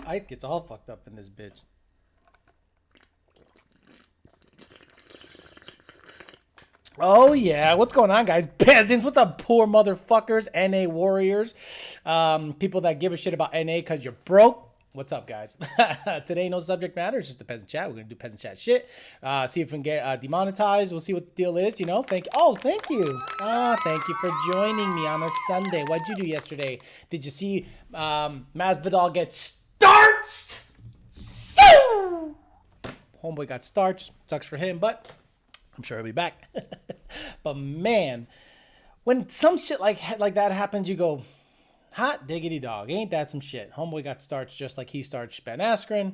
Ike gets all fucked up in this bitch. Oh yeah, what's going on, guys? Peasants, what's up, poor motherfuckers? NA warriors, people that give a shit about NA because you're broke. What's up, guys? Today, no subject matter. It's just a peasant chat. We're gonna do peasant chat shit. See if we can get demonetized. We'll see what the deal is. You know, thank you. Oh, thank you. Thank you for joining me on a Sunday. What'd you do yesterday? Did you see Masvidal get starched? So, homeboy got starched. Sucks for him, but I'm sure he'll be back. But man, when some shit like that happens, you go, hot diggity dog, ain't that some shit? Homeboy got starched just like he starched Ben Askren.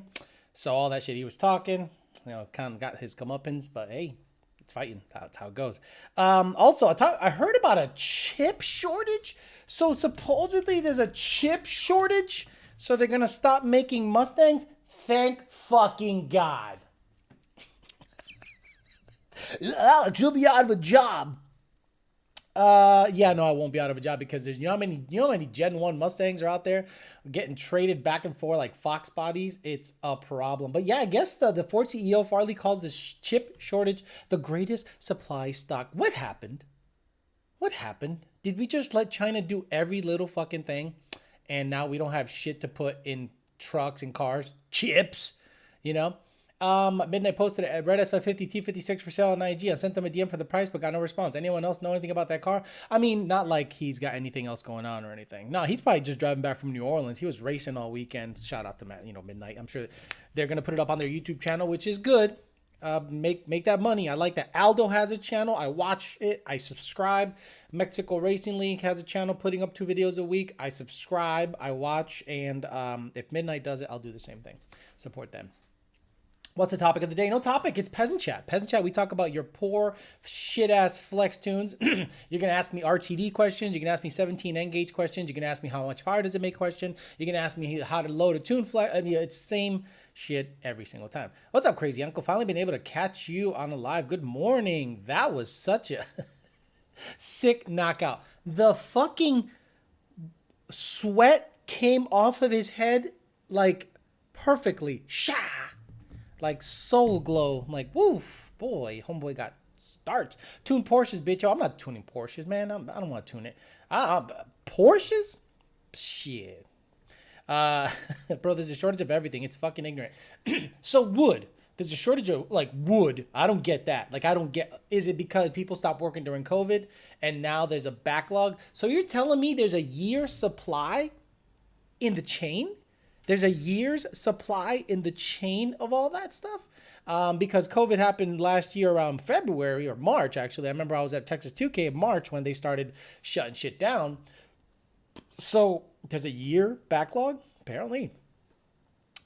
So all that shit he was talking, you know, kind of got his comeuppance. But hey, it's fighting. That's how it goes. Also, I heard about a chip shortage. So supposedly there's a chip shortage. So they're gonna stop making Mustangs. Thank fucking God. Alex, you'll be out of a job. Yeah, no, I won't be out of a job because there's, you know how many Gen 1 Mustangs are out there getting traded back and forth like Fox bodies? It's a problem. But yeah, I guess the Ford CEO Farley calls this chip shortage the greatest supply stock. What happened? What happened? Did we just let China do every little fucking thing and now we don't have shit to put in trucks and cars? Chips, you know? Midnight posted a red S550 T56 for sale on IG. I sent them a DM for the price, but got no response. Anyone else know anything about that car? I mean, not like he's got anything else going on or anything. No, he's probably just driving back from New Orleans. He was racing all weekend. Shout out to Matt, Midnight. I'm sure they're gonna put it up on their YouTube channel, which is good. Make that money. I like that. Aldo has a channel. I watch it. I subscribe. Mexico Racing League has a channel putting up 2 videos a week. I subscribe. I watch, and if Midnight does it, I'll do the same thing. Support them. What's the topic of the day? No topic. It's Peasant Chat. Peasant Chat, we talk about your poor, shit-ass flex tunes. You're going to ask me RTD questions. You can ask me 17 N-gauge questions. You can ask me how much power does it make question. You can ask me how to load a tune flex. I mean, it's the same shit every single time. What's up, Crazy Uncle? Finally been able to catch you on a live. Good morning. That was such a sick knockout. The fucking sweat came off of his head like perfectly. Sha! Like soul glow. I'm like, woof, boy, homeboy got starts. Tune Porsches, bitch. Yo, I'm not tuning Porsches, man. I don't want to tune it. Porsches? Shit. Bro, there's a shortage of everything. It's fucking ignorant. So wood. There's a shortage of like wood. I don't get that. Like, I don't get, is it because people stopped working during COVID and now there's a backlog? So you're telling me there's a year's supply in the chain? There's a year's supply in the chain of all that stuff because COVID happened last year around February or March, actually. I remember I was at TX2k in March when they started shutting shit down. So there's a year backlog, apparently.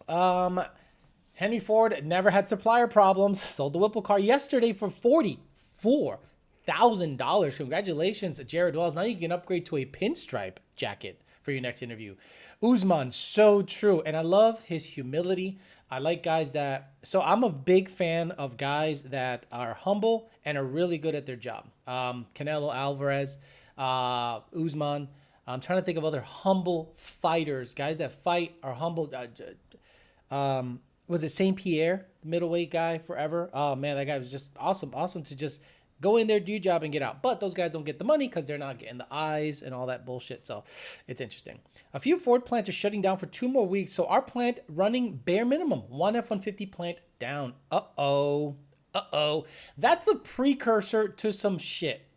Henry Ford never had supplier problems. Sold the Whipple car yesterday for $44,000. Congratulations, Jared Wells. Now you can upgrade to a pinstripe jacket for your next interview. Usman, so true. And I love his humility. I like guys that, so I'm a big fan of guys that are humble and are really good at their job. Canelo Alvarez, Usman. I'm trying to think of other humble fighters, guys that fight are humble. Was it St. Pierre, the middleweight guy forever? Oh man, that guy was just awesome. Awesome to just go in there, do your job, and get out. But those guys don't get the money because they're not getting the eyes and all that bullshit. So it's interesting. A few Ford plants are shutting down for 2 more weeks. So our plant running bare minimum. 1 F-150 plant down. Uh-oh. Uh-oh. That's a precursor to some shit.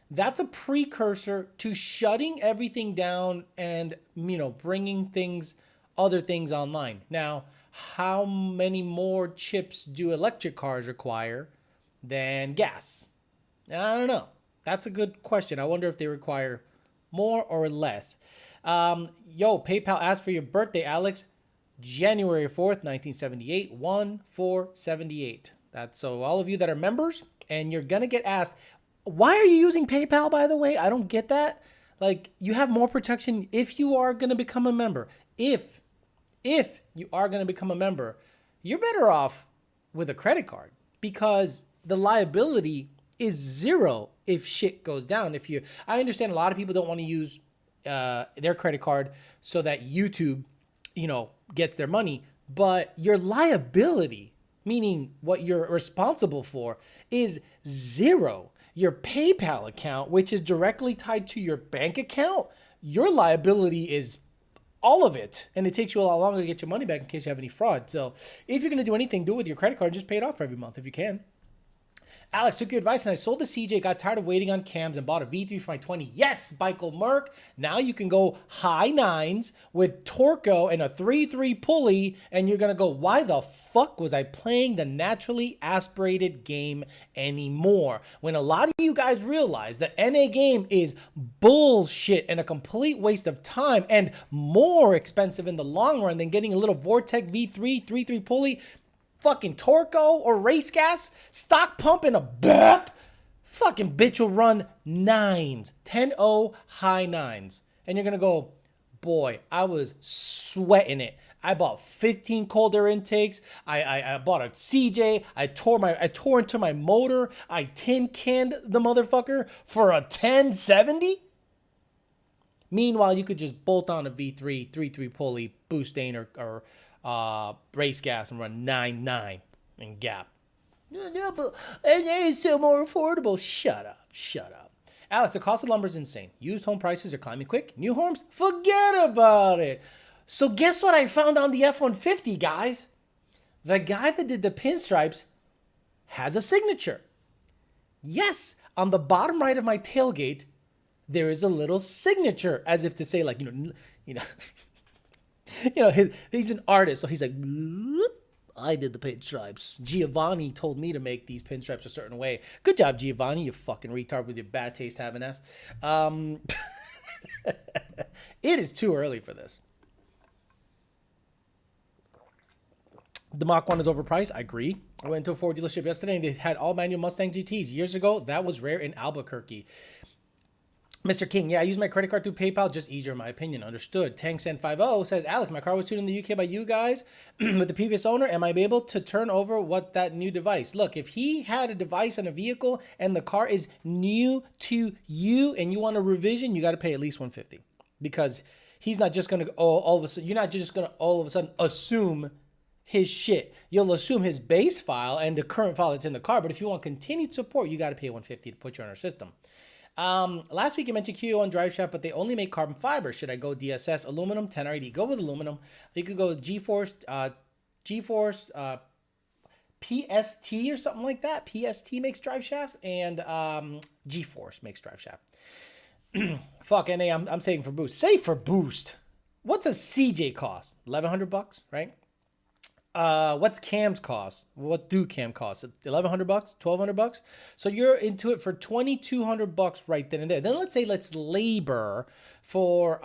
That's a precursor to shutting everything down and, bringing other things online. Now, how many more chips do electric cars require than gas? I don't know. That's a good question. I wonder if they require more or less. PayPal asked for your birthday, Alex. January 4th, 1978, 1478. That's so all of you that are members, and you're going to get asked, why are you using PayPal, by the way? I don't get that. Like, you have more protection if you are going to become a member. If you are going to become a member, you're better off with a credit card because the liability is zero if shit goes down. I understand a lot of people don't want to use their credit card so that YouTube gets their money, but your liability, meaning what you're responsible for, is zero. Your PayPal account, which is directly tied to your bank account, your liability is all of it. And it takes you a lot longer to get your money back in case you have any fraud. So if you're going to do anything, do it with your credit card and just pay it off every month if you can. Alex, took your advice and I sold the CJ, got tired of waiting on cams and bought a V3 for my 20. Yes, Michael Merck. Now you can go high nines with Torco and a 3.3 pulley, and you're going to go, why the fuck was I playing the naturally aspirated game anymore? When a lot of you guys realize that NA game is bullshit and a complete waste of time and more expensive in the long run than getting a little Vortec V3, 3.3 pulley, fucking Torco or race gas, stock pump and a BEP, fucking bitch will run nines, 10-0 high nines. And you're going to go, boy, I was sweating it. I bought 15 cold air intakes. I bought a CJ. I tore into my motor. I tin canned the motherfucker for a 1070. Meanwhile, you could just bolt on a V3, 3.3 pulley, boostain or race gas and run 9.9 in gap. No, but it's so more affordable. Shut up. Alex, the cost of lumber is insane. Used home prices are climbing quick. New homes, forget about it. So guess what I found on the F150, guys? The guy that did the pinstripes has a signature. Yes, on the bottom right of my tailgate, there is a little signature, as if to say, like, he's an artist, so he's like, I did the pinstripes. Giovanni told me to make these pinstripes a certain way. Good job, Giovanni, you fucking retard with your bad taste having ass. It is too early for this. The Mach 1 is overpriced. I agree. I went to a Ford dealership yesterday and they had all manual Mustang GTs. Years ago, that was rare in Albuquerque. Mr. King, yeah, I use my credit card through PayPal, just easier in my opinion. Understood. Tanksend50 says, Alex, my car was tuned in the UK by you guys with the previous owner. Am I able to turn over that new device? Look, if he had a device on a vehicle and the car is new to you and you want a revision, you got to pay at least $150 because he's not just going to all of a sudden, you're not just going to all of a sudden assume his shit. You'll assume his base file and the current file that's in the car. But if you want continued support, you got to pay $150 to put you on our system. Last week you mentioned QO on drive shaft, but they only make carbon fiber. Should I go DSS, aluminum, 10R80? Go with aluminum. You could go with GeForce, PST or something like that. PST makes drive shafts, and GeForce makes drive shaft. Fuck NA, I'm saving for boost. Save for boost. What's a CJ cost? $1,100, right? What's cams cost? What do cam cost? $1,100, $1,200. So you're into it for $2,200 right then and there. Then let's labor for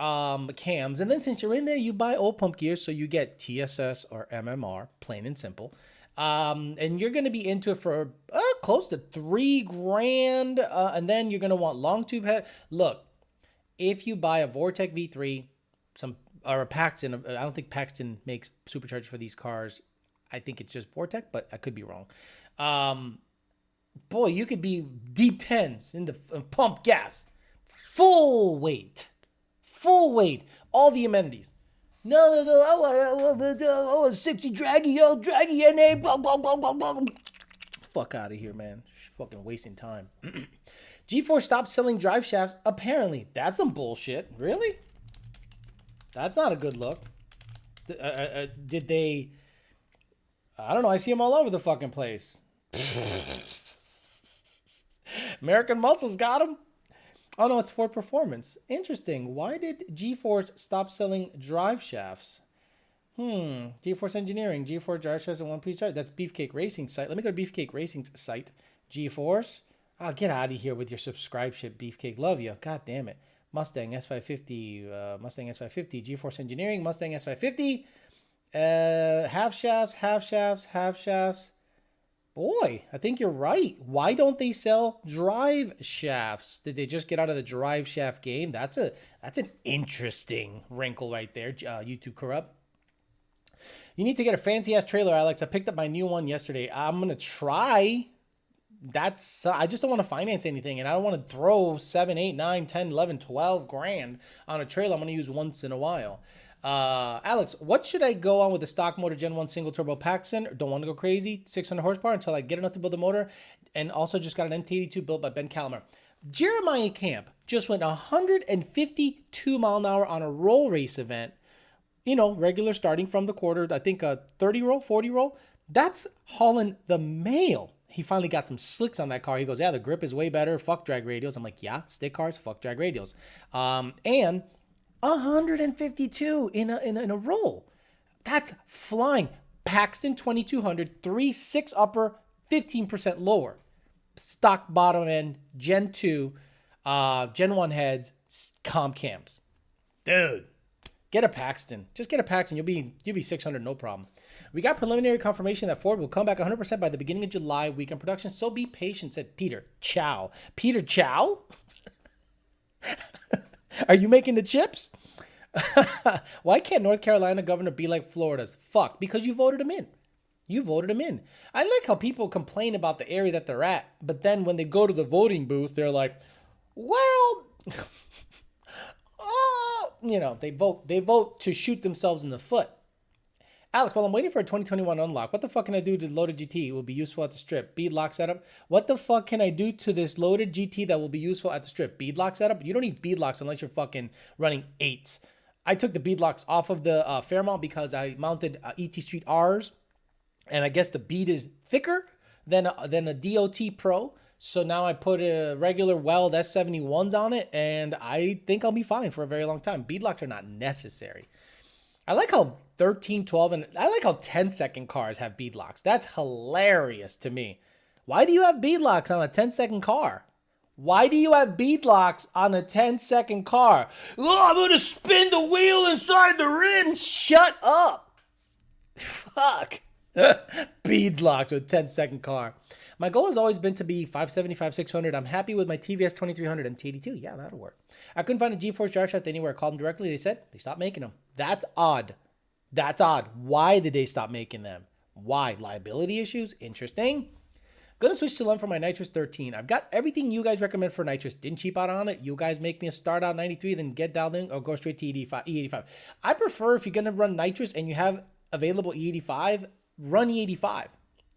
cams, and then since you're in there, you buy oil pump gear, so you get TSS or MMR, plain and simple. And you're going to be into it for close to $3,000, and then you're going to want long tube head. Look, if you buy a Vortec V3, or a Paxton, I don't think Paxton makes superchargers for these cars. I think it's just Vortec, but I could be wrong. Boy, you could be deep tens in the pump gas. Full weight, all the amenities. No, I want 60 draggy, NA, blah, blah, blah, blah, blah. Fuck out of here, man. Fucking wasting time. G4 stopped selling drive shafts, apparently. That's some bullshit. Really? That's not a good look. Did they... I don't know. I see them all over the fucking place. American Muscles got them. Oh, no, it's Ford Performance. Interesting. Why did G-Force stop selling drive shafts? G-Force Engineering. G-Force drive shafts and one-piece drive. That's Beefcake Racing site. Let me go to Beefcake Racing site. G-Force. Oh, get out of here with your subscribe shit, Beefcake. Love you. God damn it. Mustang S550, Mustang S550, G-Force Engineering, Mustang S550, half shafts. Boy, I think you're right. Why don't they sell drive shafts? Did they just get out of the drive shaft game? That's an interesting wrinkle right there, YouTube Corrupt. You need to get a fancy-ass trailer, Alex. I picked up my new one yesterday. I'm going to try. I just don't want to finance anything, and I don't want to throw 7, 8, 9, 10, 11, 12 grand on a trailer I'm going to use once in a while. Alex, what should I go on with the stock motor Gen 1 single turbo Paxton? Don't want to go crazy. 600 horsepower until I get enough to build the motor. And also just got an MT82 built by Ben Calamer. Jeremiah Camp just went 152 mile an hour on a roll race event. You know, regular starting from the quarter. I think a 30 roll, 40 roll. That's hauling the mail. He finally got some slicks on that car. He goes, yeah, the grip is way better. Fuck drag radials. I'm like, yeah, stick cars, fuck drag radials. And 152 in a roll. That's flying. Paxton 2200, 3.6 upper, 15% lower. Stock bottom end, Gen 2, Gen 1 heads, comp cams. Dude, get a Paxton. Just get a Paxton. You'll be 600, no problem. We got preliminary confirmation that Ford will come back 100% by the beginning of July weekend production, so be patient, said Peter Chow. Peter Chow? Are you making the chips? Why can't North Carolina governor be like Florida's? Fuck, because you voted him in. You voted him in. I like how people complain about the area that they're at, but then when they go to the voting booth, they're like, well, you know, they vote to shoot themselves in the foot. Alex, while I'm waiting for a 2021 unlock, what the fuck can I do to loaded GT? It will be useful at the strip. Bead lock setup. What the fuck can I do to this loaded GT that will be useful at the strip? Bead lock setup? You don't need bead locks unless you're fucking running 8s. I took the bead locks off of the Fairmount because I mounted ET Street R's, and I guess the bead is thicker than a DOT Pro. So now I put a regular Weld S71s on it, and I think I'll be fine for a very long time. Bead locks are not necessary. I like how 13, 12, and I like how 10-second cars have bead locks. That's hilarious to me. Why do you have bead locks on a 10-second car? Why do you have bead locks on a 10-second car? Oh, I'm going to spin the wheel inside the rim. Shut up. Fuck. Bead locks with 10-second car. My goal has always been to be 575, 600. I'm happy with my TVS 2300 and T82. Yeah, that'll work. I couldn't find a G-Force drive shaft anywhere. I called them directly. They said they stopped making them. That's odd. That's odd. Why did they stop making them? Why? Liability issues? Interesting. Gonna switch to Lund for my Nitrous 13. I've got everything you guys recommend for Nitrous. Didn't cheap out on it. You guys make me a start out 93, then get dialed in or go straight to E85. I prefer if you're gonna run Nitrous and you have available E85, run E85.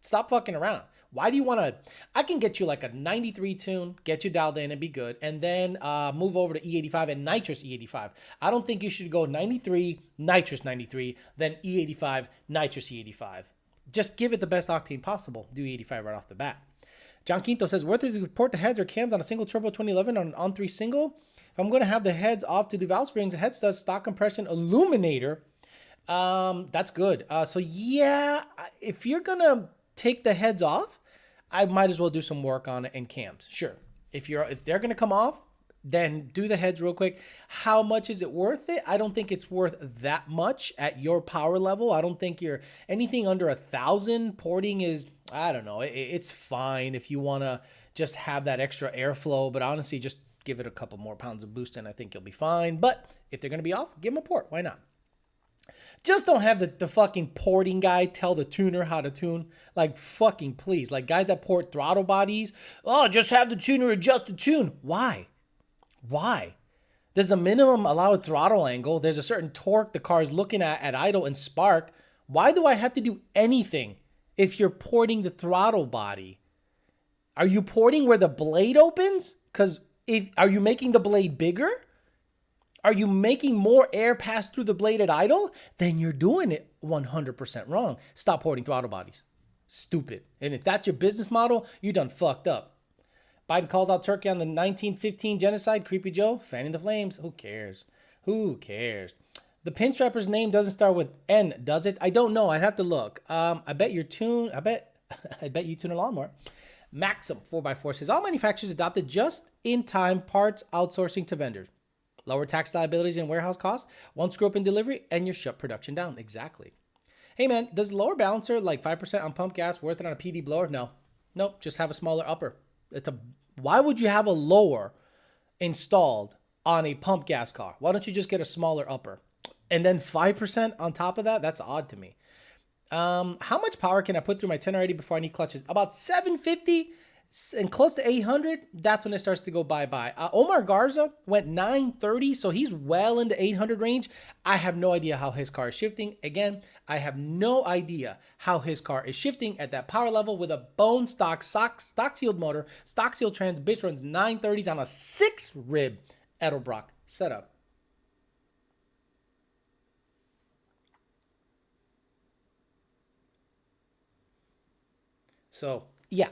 Stop fucking around. Why do you want to? I can get you like a 93 tune, get you dialed in and be good, and then move over to E85 and Nitrous E85. I don't think you should go 93, Nitrous 93, then E85, Nitrous E85. Just give it the best octane possible. Do E85 right off the bat. John Quinto says, worth it to port the heads or cams on a single turbo 2011 on an on-3 single? If I'm going to have the heads off to do valve springs, head studs, stock compression, illuminator, that's good. So yeah, if you're going to take the heads off, I might as well do some work on it in cams. Sure. If they're going to come off, then do the heads real quick. How much is it worth it? I don't think it's worth that much at your power level. I don't think you're anything under 1,000 porting is, I don't know. It's fine if you want to just have that extra airflow, but honestly, just give it a couple more pounds of boost and I think you'll be fine. But if they're going to be off, give them a port. Why not? Just don't have the fucking porting guy tell the tuner how to tune. Like, fucking please. Like, guys that port throttle bodies. Oh, just have the tuner adjust the tune. Why? Why? There's a minimum allowed throttle angle. There's a certain torque the car is looking at idle and spark. Why do I have to do anything if you're porting the throttle body? Are you porting where the blade opens? Because are you making the blade bigger? Are you making more air pass through the blade at idle? Then you're doing it 100% wrong. Stop porting throttle bodies. Stupid. And if that's your business model, you done fucked up. Biden calls out Turkey on the 1915 genocide. Creepy Joe, fanning the flames. Who cares? Who cares? The pinstriper's name doesn't start with N, does it? I don't know. I'd have to look. I bet you tune a lawnmower. Maxim 4x4 says all manufacturers adopted just-in-time parts outsourcing to vendors. Lower tax liabilities and warehouse costs, one screw up in delivery, and you shut production down. Exactly. Hey man, does lower balancer like 5% on pump gas worth it on a PD blower? No. Nope, just have a smaller upper. Why would you have a lower installed on a pump gas car? Why don't you just get a smaller upper? And then 5% on top of that? That's odd to me. How much power can I put through my 10R80 before I need clutches? About 750. and close to 800, that's when it starts to go bye-bye. Omar Garza went 930, so he's well into 800 range. I have no idea how his car is shifting. Again, I have no idea how his car is shifting at that power level with a bone stock sealed motor, stock sealed trans. Bitch runs 930s on a 6-rib Edelbrock setup. So yeah,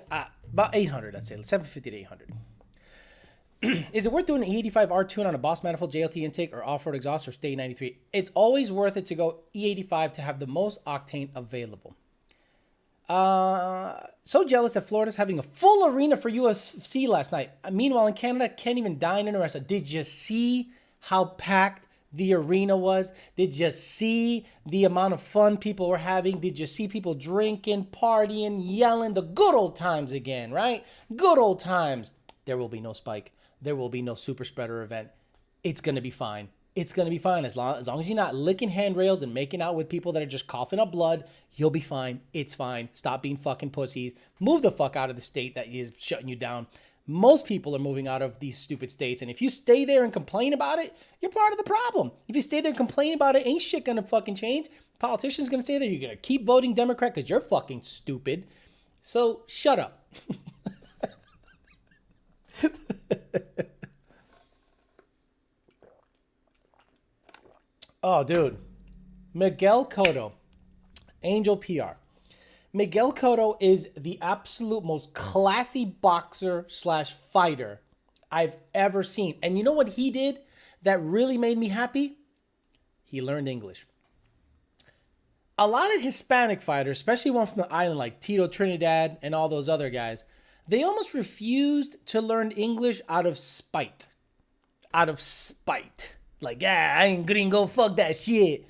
about 800, I'd say 750 to 800. Is it worth doing an E85R tune on a Boss Manifold JLT intake or off-road exhaust or stay 93? It's always worth it to go E85 to have the most octane available. So jealous that Florida's having a full arena for UFC last night. Meanwhile, in Canada, can't even dine in a restaurant. Did you see how packed the arena was? Did you see the amount of fun people were having? Did you see people drinking, partying, yelling? The good old times again, right? Good old times. There will be no spike. There will be no super spreader event. It's going to be fine. It's going to be fine. As long as you're not licking handrails and making out with people that are just coughing up blood, you'll be fine. It's fine. Stop being fucking pussies. Move the fuck out of the state that is shutting you down. Most people are moving out of these stupid states. And if you stay there and complain about it, you're part of the problem. If you stay there and complain about it, ain't shit going to fucking change. Politicians going to stay there. You're going to keep voting Democrat because you're fucking stupid. So shut up. Oh, dude. Miguel Cotto, Angel PR. Miguel Cotto is the absolute most classy boxer / fighter I've ever seen. And you know what he did that really made me happy? He learned English. A lot of Hispanic fighters, especially one from the island like Tito Trinidad and all those other guys, they almost refused to learn English out of spite. Out of spite. Like, yeah, I ain't gringo, fuck that shit.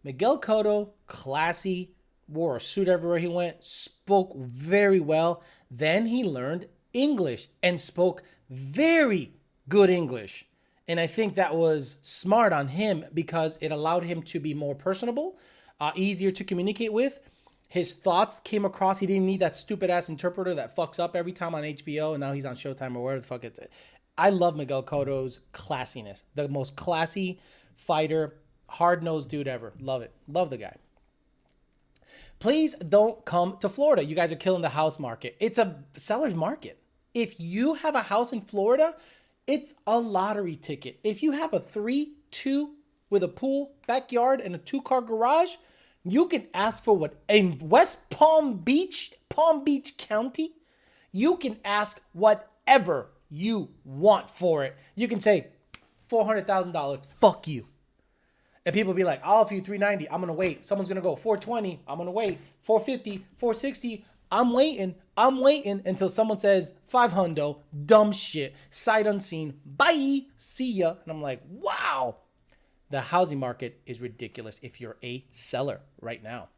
Miguel Cotto, classy, wore a suit everywhere he went, spoke very well. Then he learned English and spoke very good English. And I think that was smart on him because it allowed him to be more personable, easier to communicate with. His thoughts came across. He didn't need that stupid ass interpreter that fucks up every time on HBO. And now he's on Showtime or wherever the fuck it's. I love Miguel Cotto's classiness. The most classy fighter, hard-nosed dude ever. Love it. Love the guy. Please don't come to Florida. You guys are killing the house market. It's a seller's market. If you have a house in Florida, it's a lottery ticket. If you have a 3-2 with a pool, backyard, and a 2-car garage, you can ask for what in West Palm Beach County, you can ask whatever you want for it. You can say $400,000. Fuck you. And people be like, I'll offer you $390. I'm going to wait. Someone's going to go $420. I'm going to wait. $450, $460. I'm waiting until someone says $500. Dumb shit. Sight unseen. Bye. See ya. And I'm like, wow. The housing market is ridiculous if you're a seller right now.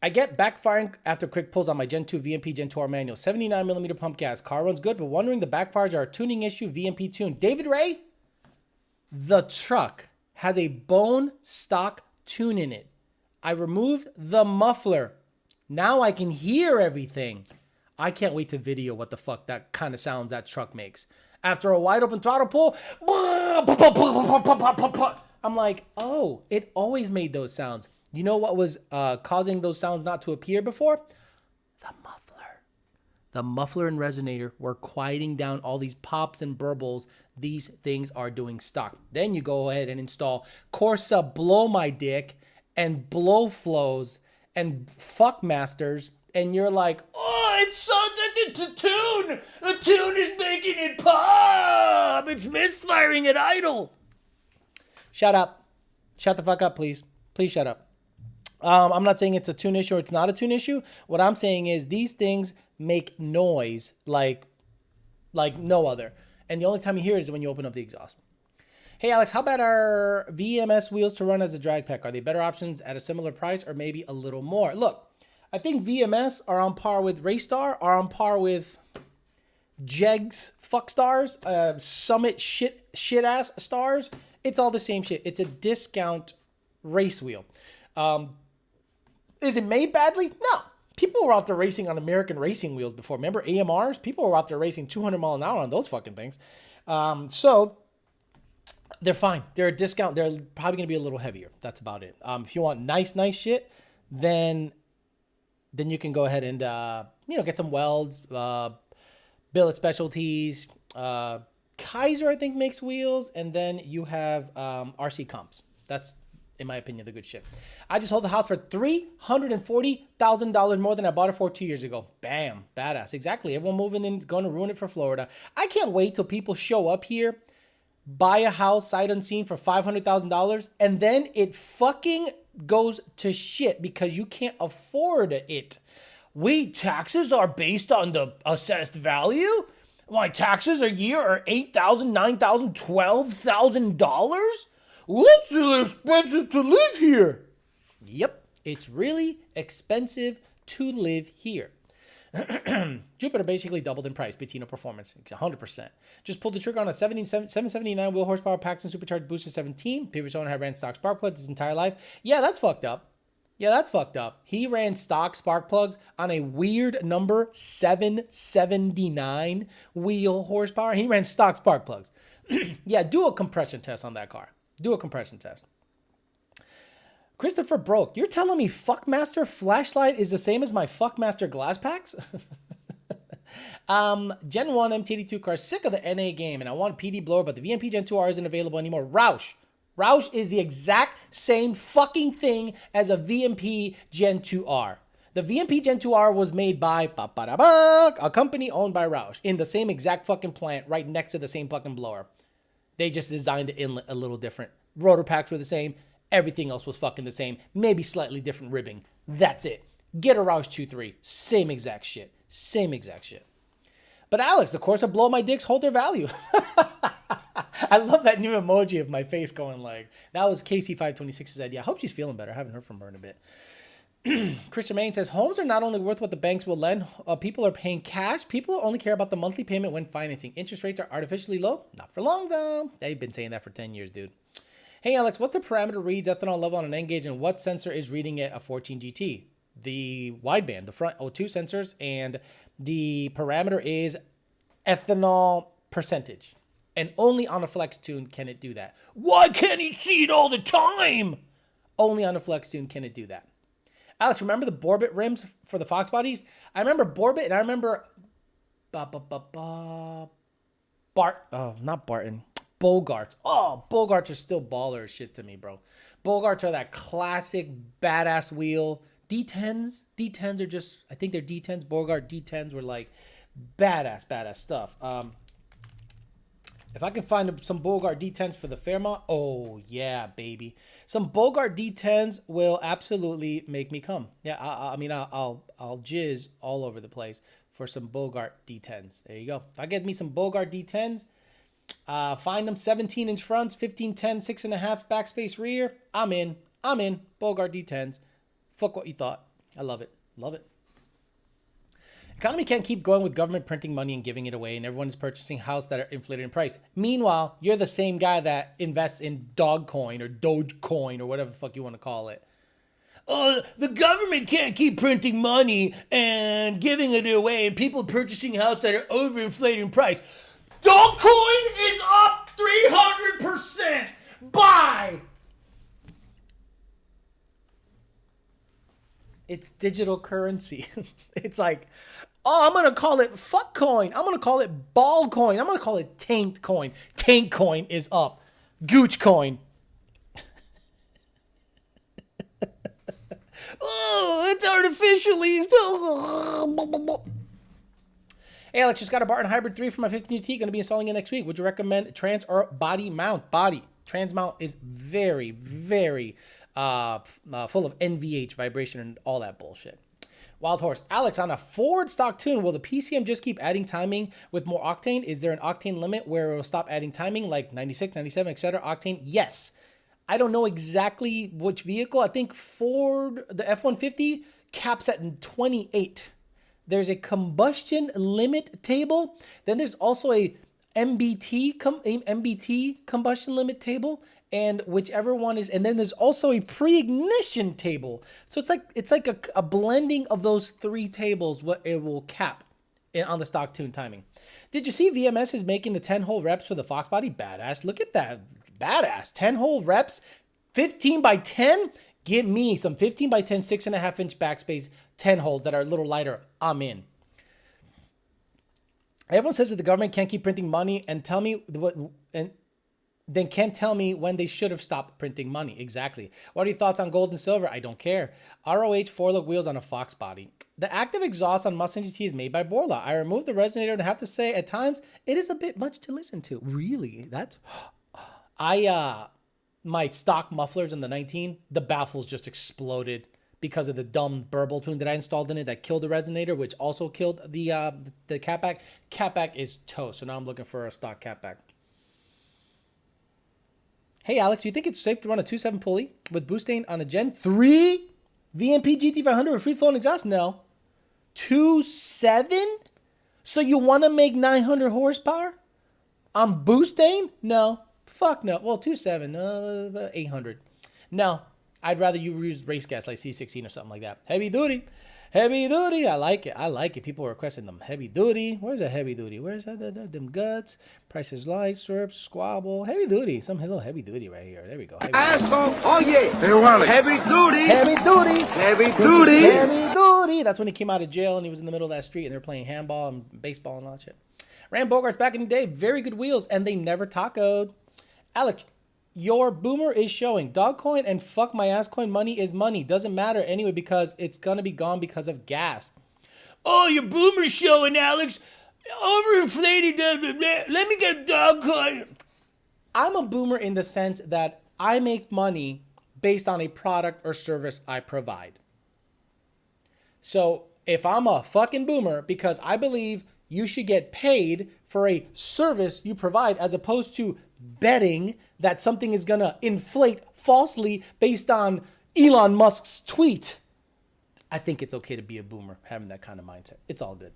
I get backfiring after quick pulls on my Gen 2 VMP Gen 2R manual. 79mm pump gas. Car runs good, but wondering the backfires are a tuning issue. VMP tune. David Ray, the truck has a bone stock tune in it. I removed the muffler. Now I can hear everything. I can't wait to video what the fuck that kind of sounds that truck makes. After a wide open throttle pull, I'm like, oh, it always made those sounds. You know what was causing those sounds not to appear before? The muffler. The muffler and resonator were quieting down all these pops and burbles. These things are doing stock. Then you go ahead and install Corsa Blow My Dick and Blow Flows and Fuck Masters. And you're like, oh, it's so to tune. The tune is making it pop. It's misfiring at idle. Shut up. Shut the fuck up, please. Please shut up. I'm not saying it's a tune issue or it's not a tune issue. What I'm saying is these things make noise like no other. And the only time you hear it is when you open up the exhaust. Hey, Alex, how bad are VMS wheels to run as a drag pack? Are they better options at a similar price or maybe a little more? Look, I think VMS are on par with Raystar, are on par with Jegs, fuck stars, Summit shit ass stars. It's all the same shit. It's a discount race wheel. Is it made badly? No. People were out there racing on American racing wheels before. Remember AMRs? People were out there racing 200 mile an hour on those fucking things. So they're fine. They're a discount. They're probably going to be a little heavier. That's about it. If you want nice shit, then you can go ahead and, get some Welds, Billet Specialties, Kaiser, I think, makes wheels. And then you have RC Comps. That's, in my opinion, the good shit. I just hold the house for $340,000 more than I bought it for 2 years ago. Bam. Badass. Exactly. Everyone moving in, going to ruin it for Florida. I can't wait till people show up here, buy a house sight unseen for $500,000, and then it fucking goes to shit because you can't afford it. Taxes are based on the assessed value? My taxes a year are $8,000, $9,000, $12,000? Well, it's still expensive to live here. Yep, it's really expensive to live here. Jupiter basically doubled in price. Bettino Performance, 100%. Just pulled the trigger on a 779 wheel horsepower Paxton supercharged booster 17. Previous owner had ran stock spark plugs his entire life. Yeah, that's fucked up. He ran stock spark plugs on a weird number 779 wheel horsepower. He ran stock spark plugs. Yeah, do a compression test on that car. Do a compression test. Christopher Broke, you're telling me Fuckmaster flashlight is the same as my Fuckmaster glass packs? Gen 1 MT82 car, sick of the NA game, and I want PD blower, but the VMP Gen 2R isn't available anymore. Roush is the exact same fucking thing as a VMP Gen 2R. The VMP Gen 2R was made by a company owned by Roush in the same exact fucking plant right next to the same fucking blower. They just designed the inlet a little different. Rotor packs were the same. Everything else was fucking the same. Maybe slightly different ribbing. That's it. Get a Roush 2.3. Same exact shit. But Alex, the course of blow my dicks hold their value. I love that new emoji of my face going like, that was KC526's idea. I hope she's feeling better. I haven't heard from her in a bit. Christian Maine says, homes are not only worth what the banks will lend, people are paying cash. People only care about the monthly payment when financing. Interest rates are artificially low. Not for long, though. They've been saying that for 10 years, dude. Hey, Alex, what's the parameter reads ethanol level on an N gauge, and what sensor is reading it a 14 GT? The wideband, the front O2 sensors, and the parameter is ethanol percentage. And only on a flex tune can it do that. Why can't he see it all the time? Only on a flex tune can it do that. Alex, remember the Borbit rims for the Fox bodies? I remember Borbit, and I remember not Barton. Bogarts. Oh, Bogarts are still baller as shit to me, bro. Bogarts are that classic badass wheel. D10s are just, I think they're D10s. Bogart D10s were like badass stuff. If I can find some Bogart D10s for the Fairmont, oh yeah, baby. Some Bogart D10s will absolutely make me come. Yeah, I'll jizz all over the place for some Bogart D10s. There you go. If I get me some Bogart D10s, find them 17-inch fronts, 1510, 6.5 backspace rear. I'm in. Bogart D10s. Fuck what you thought. I love it. Economy can't keep going with government printing money and giving it away, and everyone is purchasing houses that are inflated in price. Meanwhile, you're the same guy that invests in Dogcoin or Dogecoin or whatever the fuck you want to call it. The government can't keep printing money and giving it away, and people purchasing houses that are overinflated in price. Dogcoin is up 300%. Buy! It's digital currency. It's like, oh, I'm going to call it fuck coin. I'm going to call it ball coin. I'm going to call it taint coin. Taint coin is up. Gooch coin. Oh, it's artificially. Hey, Alex, just got a Barton Hybrid 3 for my 15UT. Going to be installing it next week. Would you recommend trans or body mount? Body. Trans mount is very, very full of NVH, vibration, and all that bullshit. Wild Horse. Alex, on a Ford stock tune, will the PCM just keep adding timing with more octane? Is there an octane limit where it will stop adding timing, like 96, 97, etc.? Octane? Yes. I don't know exactly which vehicle. I think Ford, the F-150, caps at 28. There's a combustion limit table. Then there's also a MBT combustion limit table. and whichever one is, and then there's also a pre-ignition table. So it's like a blending of those 3 tables, what it will cap on the stock tune timing. Did you see VMS is making the 10-hole reps for the Fox body? Badass. Look at that. Badass. 10-hole reps, 15 by 10. Give me some 15 by 10, 6.5-inch backspace, 10 holes that are a little lighter. I'm in. Everyone says that the government can't keep printing money and tell me what, and then can't tell me when they should have stopped printing money. Exactly. What are your thoughts on gold and silver? I don't care. ROH 4-look wheels on a Fox body. The active exhaust on Mustang GT is made by Borla. I removed the resonator and have to say at times it is a bit much to listen to. Really? That's... my stock mufflers in the 19, the baffles just exploded because of the dumb burble tune that I installed in it that killed the resonator, which also killed the catback. Catback is toast, so now I'm looking for a stock catback. Hey, Alex, do you think it's safe to run a 2.7 pulley with boosting on a Gen 3 VMP GT500 with free-flowing exhaust? No. 2.7? So you want to make 900 horsepower on boosting? No. Fuck no. Well, 2.7, 800. No, I'd rather you use race gas like C16 or something like that. Heavy duty. Heavy duty. I like it. I like it. People are requesting them. Heavy duty. Where's that heavy duty? Where's that? Them guts. Price is light. Slurp. Squabble. Heavy duty. Some little heavy duty right here. There we go. Asshole. Oh, yeah. Heavy duty. Heavy duty. Heavy duty. Heavy duty. That's when he came out of jail and he was in the middle of that street and they're playing handball and baseball and all that shit. Ram Bogarts back in the day. Very good wheels and they never tacoed. Alex, your boomer is showing. Dogcoin and fuck my ass coin money is money. Doesn't matter anyway because it's going to be gone because of gas. Oh, your boomer's showing, Alex. Overinflated. Let me get Dogcoin. I'm a boomer in the sense that I make money based on a product or service I provide. So if I'm a fucking boomer because I believe you should get paid for a service you provide as opposed to betting that something is going to inflate falsely based on Elon Musk's tweet. I think it's okay to be a boomer having that kind of mindset. It's all good.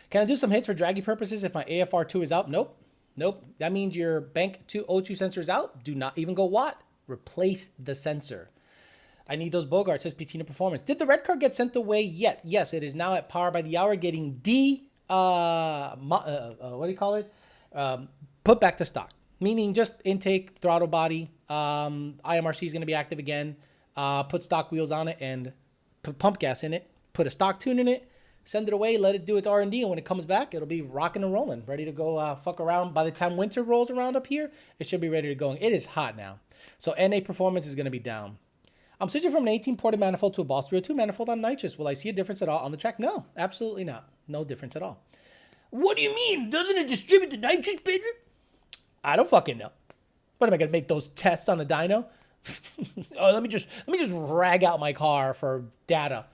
Can I do some hits for draggy purposes if my AFR2 is out? Nope. Nope. That means your bank 202 sensor is out. Do not even go watt. Replace the sensor. I need those Bogarts, says Patina Performance. Did the red card get sent away yet? Yes, it is now at par by the hour getting what do you call it? Put back to stock, meaning just intake, throttle body. IMRC is going to be active again. Put stock wheels on it and put pump gas in it. Put a stock tune in it. Send it away. Let it do its R&D. And when it comes back, it'll be rocking and rolling, ready to go fuck around. By the time winter rolls around up here, it should be ready to go. It is hot now. So NA performance is going to be down. I'm switching from an 18-ported manifold to a Boss 302 manifold on nitrous. Will I see a difference at all on the track? No, absolutely not. No difference at all. What do you mean? Doesn't it distribute the nitrous better? I don't fucking know. What am I gonna make those tests on a dyno? Oh, let me just rag out my car for data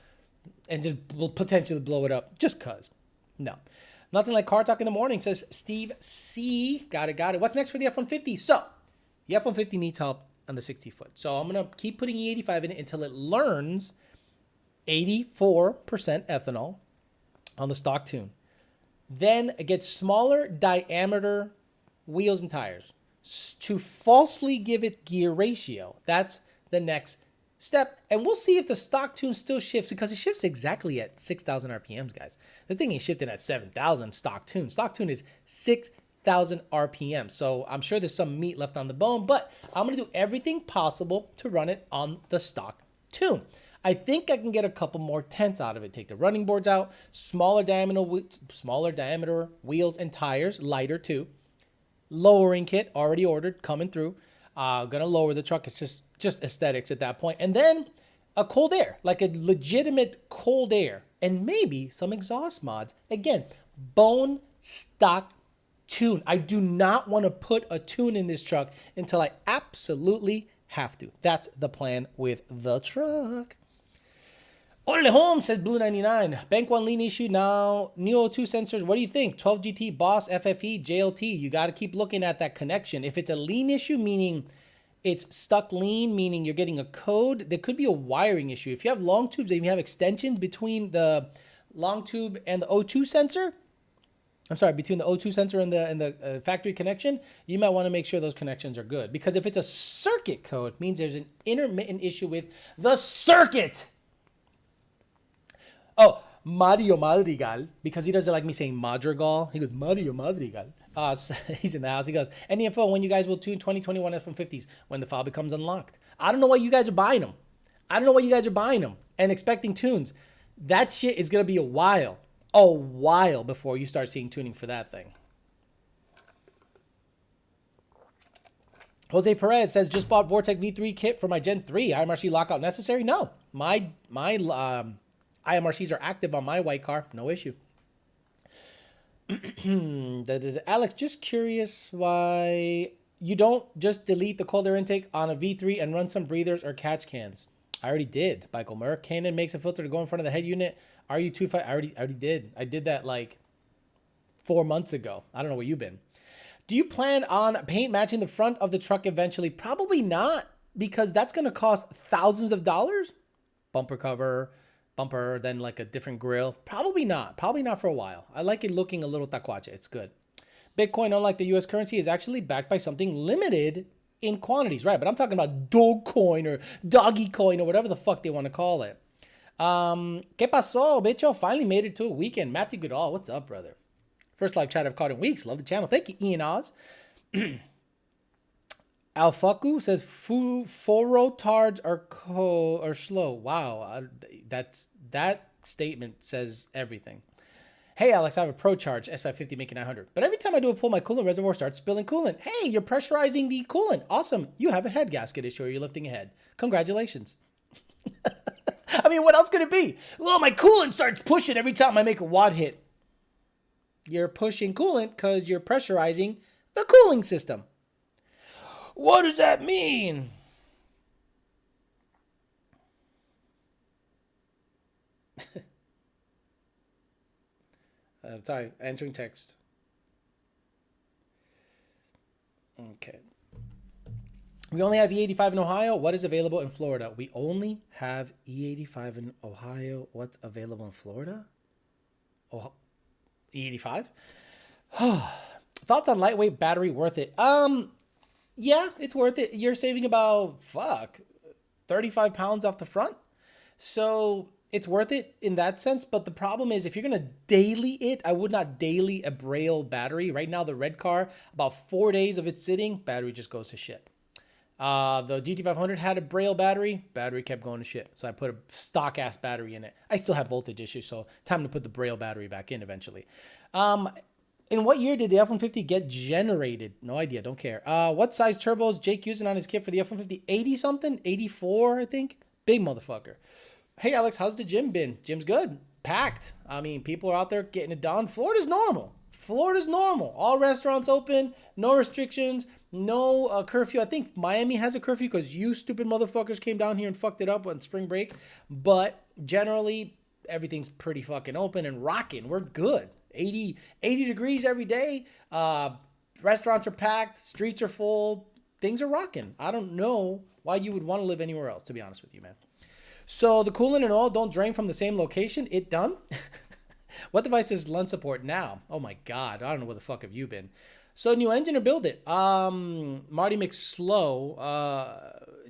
and just potentially blow it up just cause. No, nothing like car talk in the morning, says Steve C. Got it. What's next for the F150? So the F150 needs help on the 60-foot. So I'm gonna keep putting E85 in it until it learns 84% ethanol on the stock tune. Then it gets smaller diameter wheels and tires to falsely give it gear ratio. That's the next step. And we'll see if the stock tune still shifts because it shifts exactly at 6,000 RPMs, guys. The thing ain't shifting at 7,000 stock tune. Stock tune is 6,000 RPM. So I'm sure there's some meat left on the bone, but I'm going to do everything possible to run it on the stock tune. I think I can get a couple more tenths out of it. Take the running boards out, smaller diameter wheels and tires, lighter too. Lowering kit already ordered, coming through. Gonna lower the truck. It's just aesthetics at that point. And then a cold air, like a legitimate cold air, and maybe some exhaust mods. Again, bone stock tune. I do not want to put a tune in this truck until I absolutely have to. That's the plan with the truck. Orale Home, says Blue99. Bank 1 lean issue now. Neo 2 sensors. What do you think? 12 GT, Boss, FFE, JLT. You got to keep looking at that connection. If it's a lean issue, meaning it's stuck lean, meaning you're getting a code, there could be a wiring issue. If you have long tubes and you have extensions between the long tube and the O2 sensor, I'm sorry, between the O2 sensor and the factory connection, you might want to make sure those connections are good. Because if it's a circuit code, it means there's an intermittent issue with the circuit. Oh, Mario Madrigal, because he doesn't like me saying Madrigal. He goes, Mario Madrigal. He's in the house. He goes, any info when you guys will tune 2021 F150s when the file becomes unlocked? I don't know why you guys are buying them. I don't know why you guys are buying them and expecting tunes. That shit is going to be a while before you start seeing tuning for that thing. Jose Perez says, just bought Vortec V3 kit for my Gen 3. IMRC lockout necessary? No. My IMRCs are active on my white car. No issue. Alex, just curious why you don't just delete the cold air intake on a V3 and run some breathers or catch cans. I already did. Michael Merck. Canon makes a filter to go in front of the head unit. RU25. I already did. I did that like 4 months ago. I don't know where you've been. Do you plan on paint matching the front of the truck eventually? Probably not, because that's going to cost thousands of dollars. Bumper cover, bumper, then like a different grill. Probably not. Probably not for a while. I like it looking a little tacuache. It's good. Bitcoin, unlike the US currency, is actually backed by something limited in quantities, right? But I'm talking about Dogecoin or Doggy Coin or whatever the fuck they want to call it. ¿Qué pasó, bicho? Finally made it to a weekend. Matthew Goodall, what's up, brother? First live chat I've caught in weeks. Love the channel. Thank you, Ian Oz. Alfaku says forotards are slow. Wow, that statement says everything. Hey, Alex, I have a Pro Charge S550 making 900. But every time I do a pull, my coolant reservoir starts spilling coolant. Hey, you're pressurizing the coolant. Awesome. You have a head gasket issue or you're lifting a head. Congratulations. I mean, what else could it be? Well, my coolant starts pushing every time I make a wad hit. You're pushing coolant because you're pressurizing the cooling system. What does that mean? Sorry, answering text. Okay. We only have E85 in Ohio. What is available in Florida? We only have E85 in Ohio. What's available in Florida? Oh, E85? Thoughts on lightweight battery worth it? Yeah, it's worth it. You're saving about 35 pounds off the front. So it's worth it in that sense. But the problem is if you're going to daily it, I would not daily a Braille battery. Right now, the red car, about 4 days of it sitting, battery just goes to shit. The GT500 had a Braille battery kept going to shit. So I put a stock ass battery in it. I still have voltage issues, so time to put the Braille battery back in eventually. In what year did the F150 get generated? No idea, don't care. What size turbos Jake using on his kit for the F150? 80 something? 84, I think. Big motherfucker. Hey Alex, how's the gym been? Gym's good. Packed. I mean, people are out there getting it done. Florida's normal. All restaurants open, no restrictions. No curfew. I think Miami has a curfew because you stupid motherfuckers came down here and fucked it up on spring break. But generally, everything's pretty fucking open and rocking. We're good. 80 degrees every day. Restaurants are packed. Streets are full. Things are rocking. I don't know why you would want to live anywhere else, to be honest with you, man. So the coolant and oil don't drain from the same location. It done? What device is LUN support now? Oh my God. I don't know where the fuck have you been. So new engine or build it? Marty McSlow.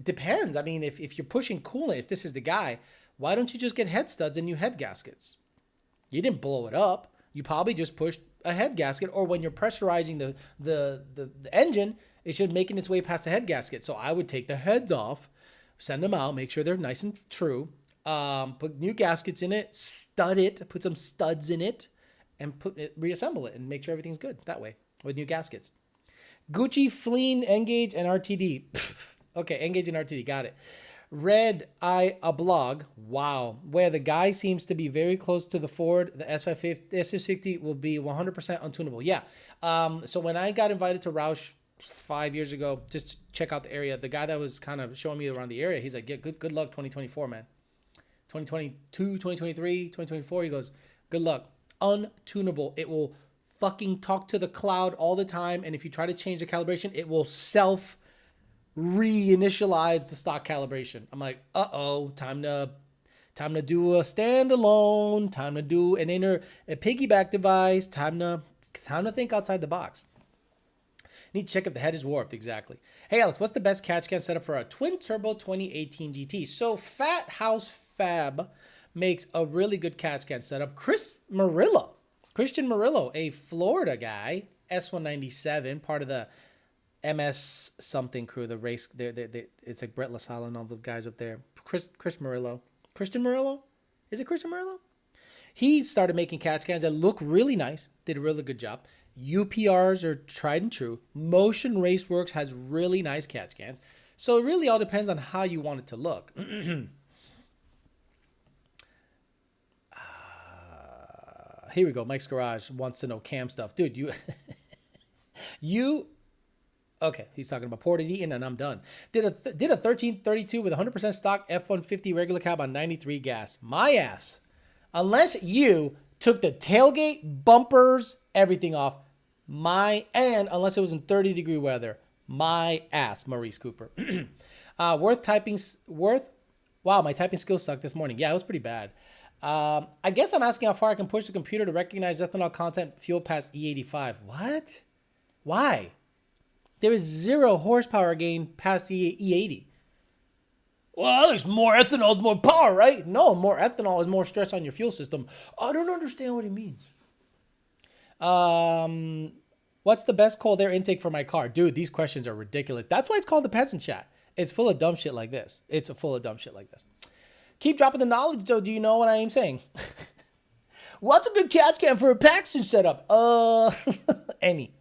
Depends. I mean, if you're pushing coolant, if this is the guy, why don't you just get head studs and new head gaskets? You didn't blow it up. You probably just pushed a head gasket, or when you're pressurizing the engine, it's just making its way past the head gasket. So I would take the heads off, send them out, make sure they're nice and true. Put new gaskets in it, stud it, put some studs in it, and reassemble it and make sure everything's good that way. With new gaskets. Gucci, Fleen, Engage, and RTD. Okay, Engage and RTD. Got it. Read a blog. Wow. Where the guy seems to be very close to the Ford. The S650 will be 100% untunable. Yeah. So when I got invited to Roush 5 years ago, just to check out the area, the guy that was kind of showing me around the area, he's like, yeah, good luck 2024, man. 2022, 2023, 2024. He goes, good luck. Untunable. It will fucking talk to the cloud all the time, and if you try to change the calibration, it will self reinitialize the stock calibration. I'm like, uh-oh, time to do a standalone, time to do a piggyback device, time to time to think outside the box. Need to check if the head is warped. Exactly. Hey, Alex, what's the best catch can setup for a twin turbo 2018 GT? So Fat House Fab makes a really good catch can setup. Christian Murillo, a Florida guy, S197, part of the MS something crew, the race. It's like Brett LaSalle and all the guys up there. Christian Murillo. Is it Christian Murillo? He started making catch cans that look really nice. Did a really good job. UPRs are tried and true. Motion Raceworks has really nice catch cans. So it really all depends on how you want it to look. Here we go. Mike's Garage wants to know cam stuff. Dude, okay, he's talking about Ported Eaton, and I'm done. Did a 1332 with 100% stock F150 regular cab on 93 gas. My ass. Unless you took the tailgate, bumpers, everything off. And unless it was in 30-degree weather. My ass, Maurice Cooper. Wow, my typing skills sucked this morning. Yeah, it was pretty bad. I guess I'm asking how far I can push the computer to recognize ethanol content fuel past E85. What? Why? There is 0 horsepower gain past E80. Well, Alex, more ethanol is more power, right? No, more ethanol is more stress on your fuel system. I don't understand what he means. What's the best cold air intake for my car? Dude, these questions are ridiculous. That's why it's called the Peasant Chat. It's full of dumb shit like this. Keep dropping the knowledge, though. Do you know what I am saying? What's a good catch can for a Paxton setup? Any.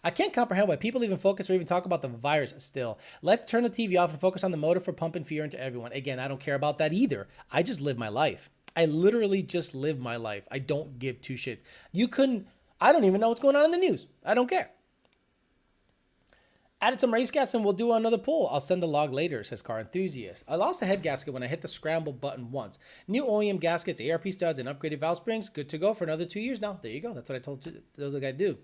I can't comprehend why people even focus or even talk about the virus still. Let's turn the TV off and focus on the motive for pumping fear into everyone. Again, I don't care about that either. I just live my life. I literally just live my life. I don't give two shits. I don't even know what's going on in the news. I don't care. Added some race gas and we'll do another pull. I'll send the log later, says Car Enthusiast. I lost the head gasket when I hit the scramble button once. New OEM gaskets, ARP studs, and upgraded valve springs. Good to go for another 2 years now. There you go. That's what I told you. Those are the guy to do.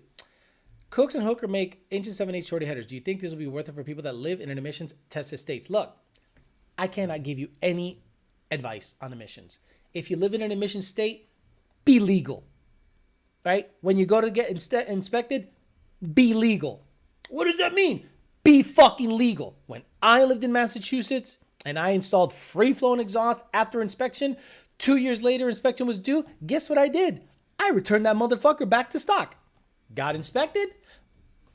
Cooks and Hooker make inch and 7/8 shorty headers. Do you think this will be worth it for people that live in an emissions tested states? Look, I cannot give you any advice on emissions. If you live in an emissions state, be legal. Right? When you go to get inspected, be legal. What does that mean? Be fucking legal. When I lived in Massachusetts and I installed free-flowing exhaust after inspection, 2 years later inspection was due, guess what I did? I returned that motherfucker back to stock. Got inspected,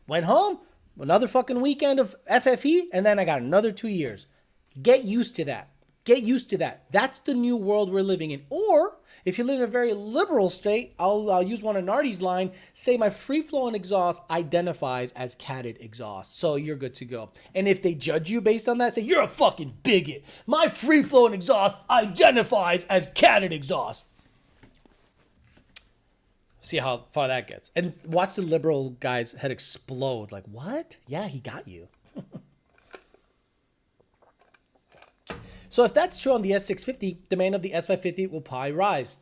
went home, another fucking weekend of FFE, and then I got another 2 years. Get used to that. Get used to that. That's the new world we're living in. Or if you live in a very liberal state, I'll use one of Nardi's line, say my free-flowing exhaust identifies as catted exhaust. So you're good to go. And if they judge you based on that, say, you're a fucking bigot. My free-flowing exhaust identifies as catted exhaust. See how far that gets. And watch the liberal guy's head explode. Like, what? Yeah, he got you. So if that's true on the S650, demand of the S550 will probably rise.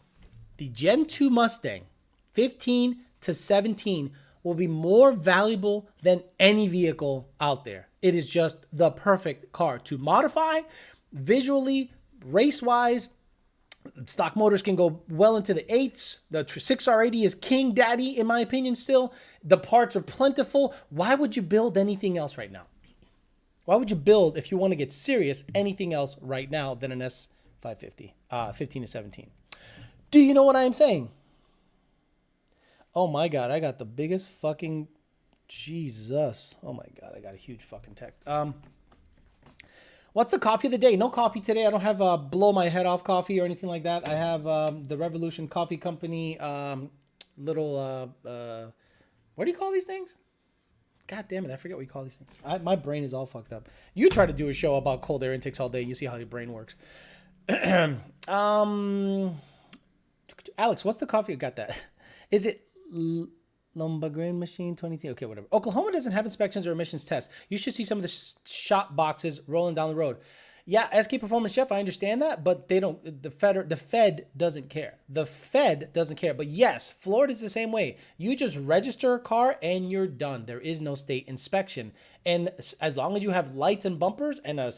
The Gen 2 Mustang, 15 to 17, will be more valuable than any vehicle out there. It is just the perfect car to modify, visually, race-wise. Stock motors can go well into the 8s. The 6R80 is king daddy, in my opinion, still. The parts are plentiful. Why would you build anything else right now? Why would you build, if you want to get serious, anything else right now than an S550, 15 to 17? Do you know what I am saying? Oh my God, I got the biggest fucking, Jesus. Oh my God, I got a huge fucking text. What's the coffee of the day? No coffee today. I don't have blow my head off coffee or anything like that. I have the Revolution Coffee Company little, what do you call these things? God damn it, I forget what you call these things. My brain is all fucked up. You try to do a show about cold air intakes all day, and you see how your brain works. Alex, what's the coffee? I got that. Is it Lumbergrain Machine 23? Okay, whatever. Oklahoma doesn't have inspections or emissions tests. You should see some of the shop boxes rolling down the road. Yeah, SK Performance Chef, I understand that, but they don't. The Fed doesn't care. The Fed doesn't care. But yes, Florida's the same way. You just register a car and you're done. There is no state inspection. And as long as you have lights and bumpers and a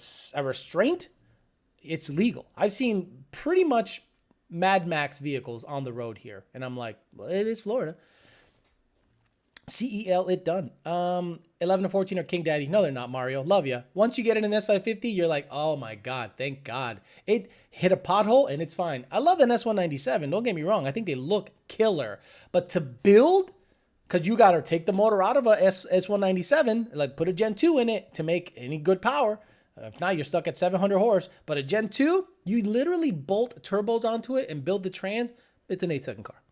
restraint, it's legal. I've seen pretty much Mad Max vehicles on the road here. And I'm like, well, it is Florida. CEL it done. 11 to 14 are King Daddy. No, they're not, Mario. Love ya. Once you get in an S550, you're like, oh my God, thank God. It hit a pothole and it's fine. I love an S197. Don't get me wrong. I think they look killer. But to build, because you got to take the motor out of a S197, like put a Gen 2 in it to make any good power. If not, you're stuck at 700 horse. But a Gen 2, you literally bolt turbos onto it and build the trans. It's an 8-second car.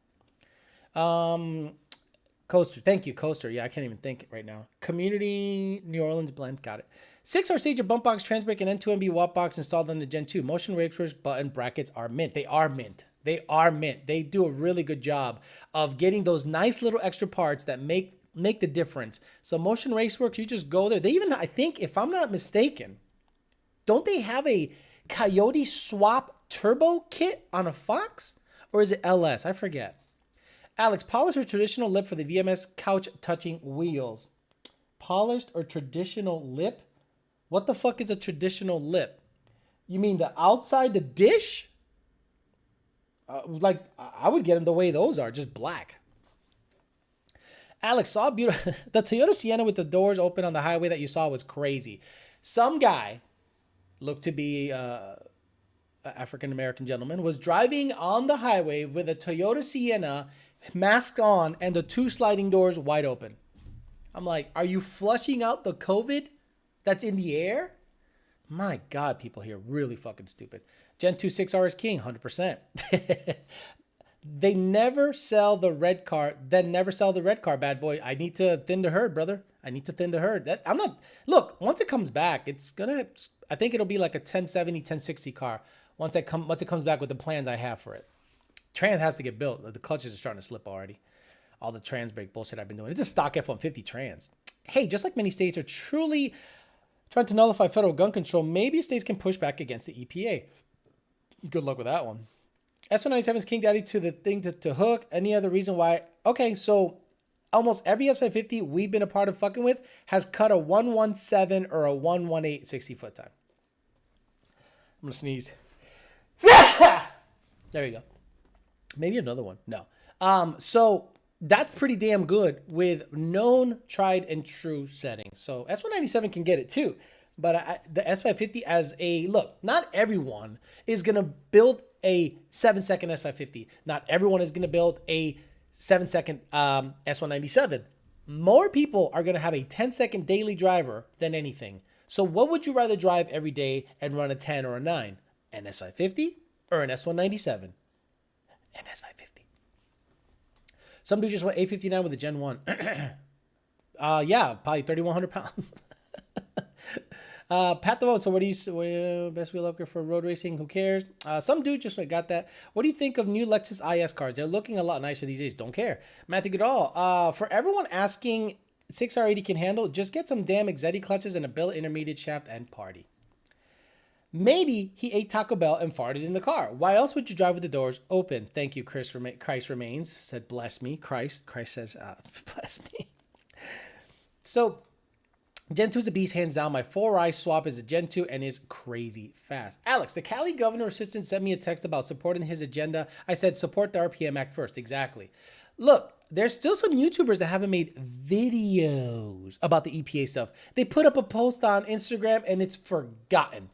Coaster. Thank you, Coaster. Yeah, I can't even think right now. Community New Orleans blend. Got it. 6R stage of bump box, trans brake, and N2MB watt box installed on the Gen 2. Motion racers button brackets are mint. They are mint. They are mint. They do a really good job of getting those nice little extra parts that make the difference. So Motion Raceworks, you just go there. They even, I think, if I'm not mistaken, don't they have a Coyote swap turbo kit on a Fox? Or is it LS? I forget. Alex, polished or traditional lip for the VMS couch touching wheels? Polished or traditional lip? What the fuck is a traditional lip? You mean the outside the dish? Like, I would get them the way those are, just black. Alex, saw beautiful. The Toyota Sienna with the doors open on the highway that you saw was crazy. Some guy, looked to be African-American gentleman, was driving on the highway with a Toyota Sienna mask on and the 2 sliding doors wide open. I'm like, are you flushing out the COVID that's in the air? My God, people here really fucking stupid. Gen 2 6R is king, 100%. They never sell the red car, then never sell the red car, bad boy. I need to thin the herd, brother. I need to thin the herd. I'm not, look, once it comes back, it's gonna, I think it'll be like a 1070, 1060 car once it comes back with the plans I have for it. Trans has to get built. The clutches are starting to slip already. All the trans brake bullshit I've been doing. It's a stock F-150 trans. Hey, just like many states are truly trying to nullify federal gun control, maybe states can push back against the EPA. Good luck with that one. S197's King Daddy to the thing to hook. Any other reason why? Okay, so almost every S550 we've been a part of fucking with has cut a 117 or a 118 60-foot time. I'm going to sneeze. There you go. Maybe another one. No. So that's pretty damn good with known, tried, and true settings. So S197 can get it too. But the S550 as a, look, not everyone is going to build a 7-second S550. Not everyone is going to build a 7-second S197. More people are going to have a 10-second daily driver than anything. So what would you rather drive every day and run a 10 or a 9? An S550 or an S197? An S550. Some dude just went 859 with a Gen 1. Yeah, probably 3,100 pounds. Pat the vote. So what do you best wheel upgrade for road racing? Who cares? Some dude just got that. What do you think of new Lexus IS cars? They're looking a lot nicer these days. Don't care. Matthew Goodall. For everyone asking 6R80 can handle, just get some damn Exetti clutches and a billet intermediate shaft and party. Maybe he ate Taco Bell and farted in the car. Why else would you drive with the doors open? Thank you, Christ remains. Said, bless me. Christ says, bless me. So, Gen 2 is a beast, hands down. My 4i swap is a Gen 2 and is crazy fast. Alex, the Cali governor assistant sent me a text about supporting his agenda. I said, support the RPM Act first. Exactly. Look, there's still some YouTubers that haven't made videos about the EPA stuff. They put up a post on Instagram and it's forgotten.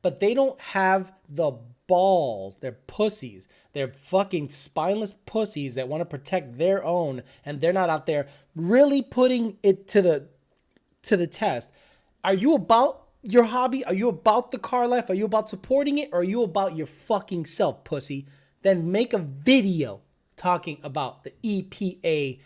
But they don't have the balls. They're pussies. They're fucking spineless pussies that want to protect their own, and they're not out there really putting it to the test. Are you about your hobby? Are you about the car life? Are you about supporting it? Or are you about your fucking self, pussy? Then make a video talking about the EPA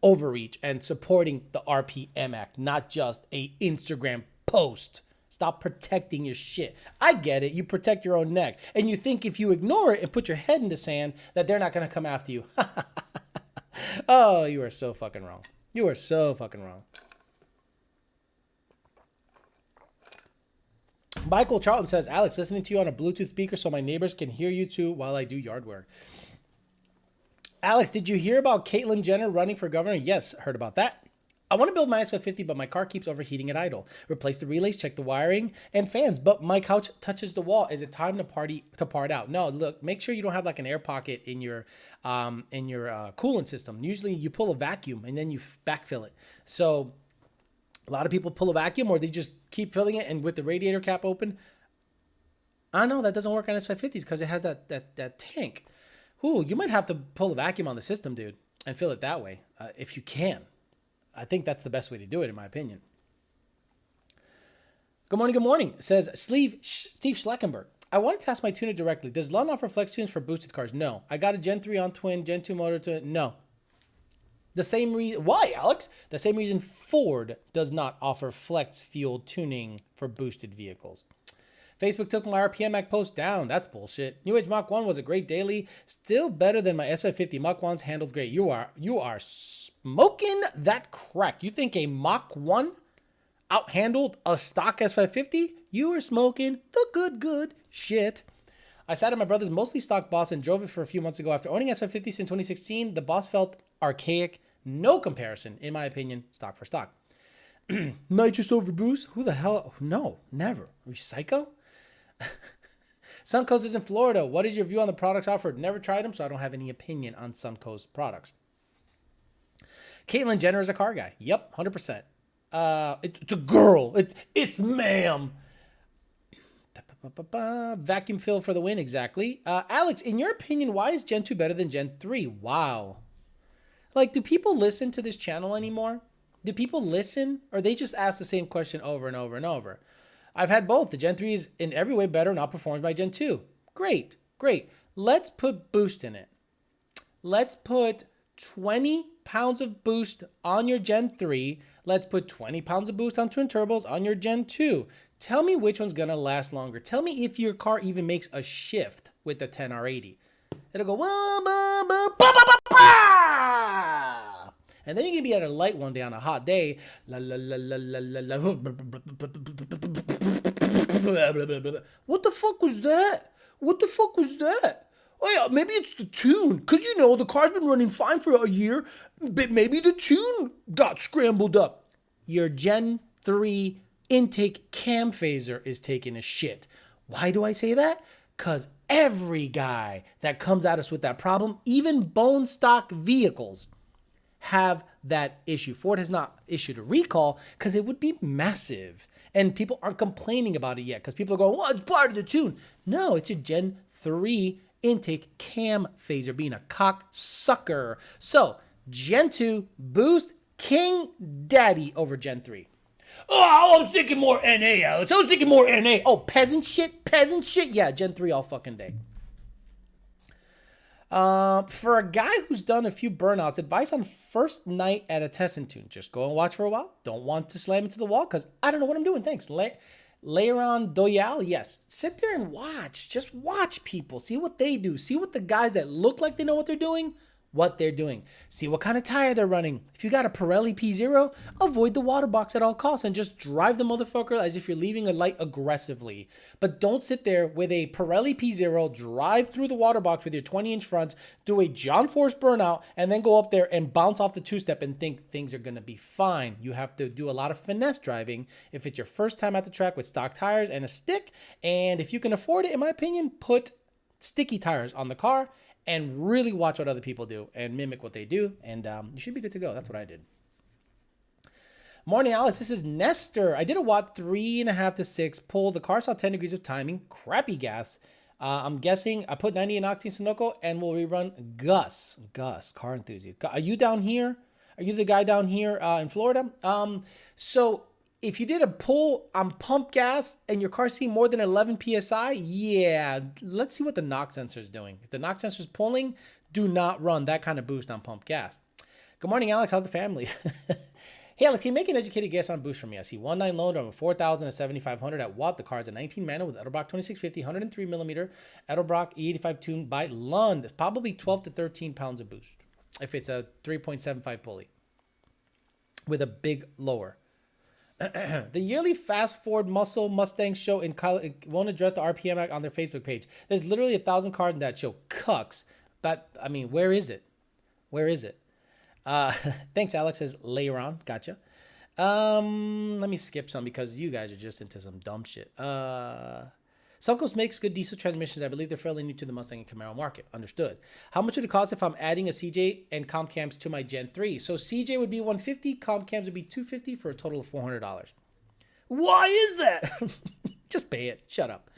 overreach and supporting the RPM Act, not just a Instagram post. Stop protecting your shit. I get it. You protect your own neck. And you think if you ignore it and put your head in the sand that they're not going to come after you. Oh, you are so fucking wrong. You are so fucking wrong. Michael Charlton says, Alex, listening to you on a Bluetooth speaker so my neighbors can hear you too while I do yard work. Alex, did you hear about Caitlyn Jenner running for governor? Yes, heard about that. I want to build my S550, but my car keeps overheating at idle. Replace the relays, check the wiring and fans, but my couch touches the wall. Is it time to part out? No, look, make sure you don't have like an air pocket in your coolant system. Usually you pull a vacuum and then you backfill it. So a lot of people pull a vacuum or they just keep filling it and with the radiator cap open. I know that doesn't work on S550s because it has that tank. Ooh, you might have to pull a vacuum on the system, dude, and fill it that way if you can. I think that's the best way to do it, in my opinion. Good morning, good morning. Says Steve Schleckenberg. I wanted to ask my tuner directly. Does Lund offer flex tunes for boosted cars? No. I got a Gen 3 on twin, Gen 2 motor twin. No. The same reason. Why, Alex? The same reason Ford does not offer flex fuel tuning for boosted vehicles. Facebook took my RPM post down. That's bullshit. New Age Mach 1 was a great daily. Still better than my S550. Mach 1's handled great. You are smoking that crack. You think a Mach 1 outhandled a stock S550? You are smoking the good shit. I sat at my brother's mostly stock Boss and drove it for a few months ago. After owning S550 since 2016, the Boss felt archaic. No comparison, in my opinion, stock for stock. Nitrous over boost? Who the hell? No, never. Are you psycho? Suncoast is in Florida. What is your view on the products offered? Never tried them, so I don't have any opinion on Suncoast products. Caitlyn Jenner is a car guy. Yep, 100%. It's a girl. It's ma'am. Vacuum fill for the win, exactly. Alex, in your opinion, why is Gen 2 better than Gen 3? Wow. Like, do people listen to this channel anymore? Do people listen? Or they just ask the same question over and over and over? I've had both. The Gen 3 is in every way better and outperforms my Gen 2. Great. Let's put boost in it. Let's put 20 pounds of boost on your Gen 3. Let's put 20 pounds of boost on twin turbos on your Gen 2. Tell me which one's going to last longer. Tell me if your car even makes a shift with the 10R80. It'll go, and then you're going to be at a light one day on a hot day. What the fuck was that? Oh yeah, maybe it's the tune. Because, the car's been running fine for a year. But maybe the tune got scrambled up. Your Gen 3 intake cam phaser is taking a shit. Why do I say that? Because every guy that comes at us with that problem, even bone stock vehicles, have that issue. Ford has not issued a recall because it would be massive. And people aren't complaining about it yet because people are going, well, it's part of the tune. No, it's your Gen 3 intake cam phaser being a cock sucker. So Gen 2 boost king daddy over Gen 3. Oh, I was thinking more NA, Alex. I was thinking more NA. Oh, peasant shit. Yeah, Gen 3 all fucking day. For a guy who's done a few burnouts, advice on first night at a test and tune. Just go and watch for a while. Don't want to slam into the wall because I don't know what I'm doing. Thanks. Leiron Doyal, yes. Sit there and watch. Just watch people. See what they do. See what the guys that look like they know what they're doing, See what kind of tire they're running. If you got a Pirelli P0, avoid the water box at all costs and just drive the motherfucker as if you're leaving a light aggressively. But don't sit there with a Pirelli P0, drive through the water box with your 20-inch fronts, do a John Force burnout, and then go up there and bounce off the two-step and think things are going to be fine. You have to do a lot of finesse driving if it's your first time at the track with stock tires and a stick. And if you can afford it, in my opinion, put sticky tires on the car and really watch what other people do and mimic what they do. And you should be good to go. That's what I did. Morning, Alex. This is Nestor. I did a watt 3.5 to 6 pull. The car saw 10 degrees of timing. Crappy gas. I'm guessing I put 90 in octane Sunoco and we'll rerun Gus, car enthusiast. Are you down here? Are you the guy down here in Florida? So if you did a pull on pump gas and your car seeing more than 11 PSI, yeah, let's see what the knock sensor is doing. If the knock sensor is pulling, do not run that kind of boost on pump gas. Good morning, Alex. How's the family? Hey, Alex, can you make an educated guess on boost for me? I see 1.9 load over 4,000 to 7,500 at watt. The car is a 19 manual with Edelbrock 2650, 103 millimeter Edelbrock E85 tune by Lund. It's probably 12 to 13 pounds of boost if it's a 3.75 pulley with a big lower. The yearly Fast Ford Muscle Mustang show in won't address the RPM Act on their Facebook page. There's literally 1,000 cars in that show. Cucks. But, I mean, where is it? Thanks, Alex, says later on. Gotcha. Let me skip some because you guys are just into some dumb shit. Suncoast makes good diesel transmissions. I believe they're fairly new to the Mustang and Camaro market. Understood. How much would it cost if I'm adding a CJ and comp cams to my Gen 3? So CJ would be $150, comp cams would be $250 for a total of $400. Why is that? Just pay it. Shut up.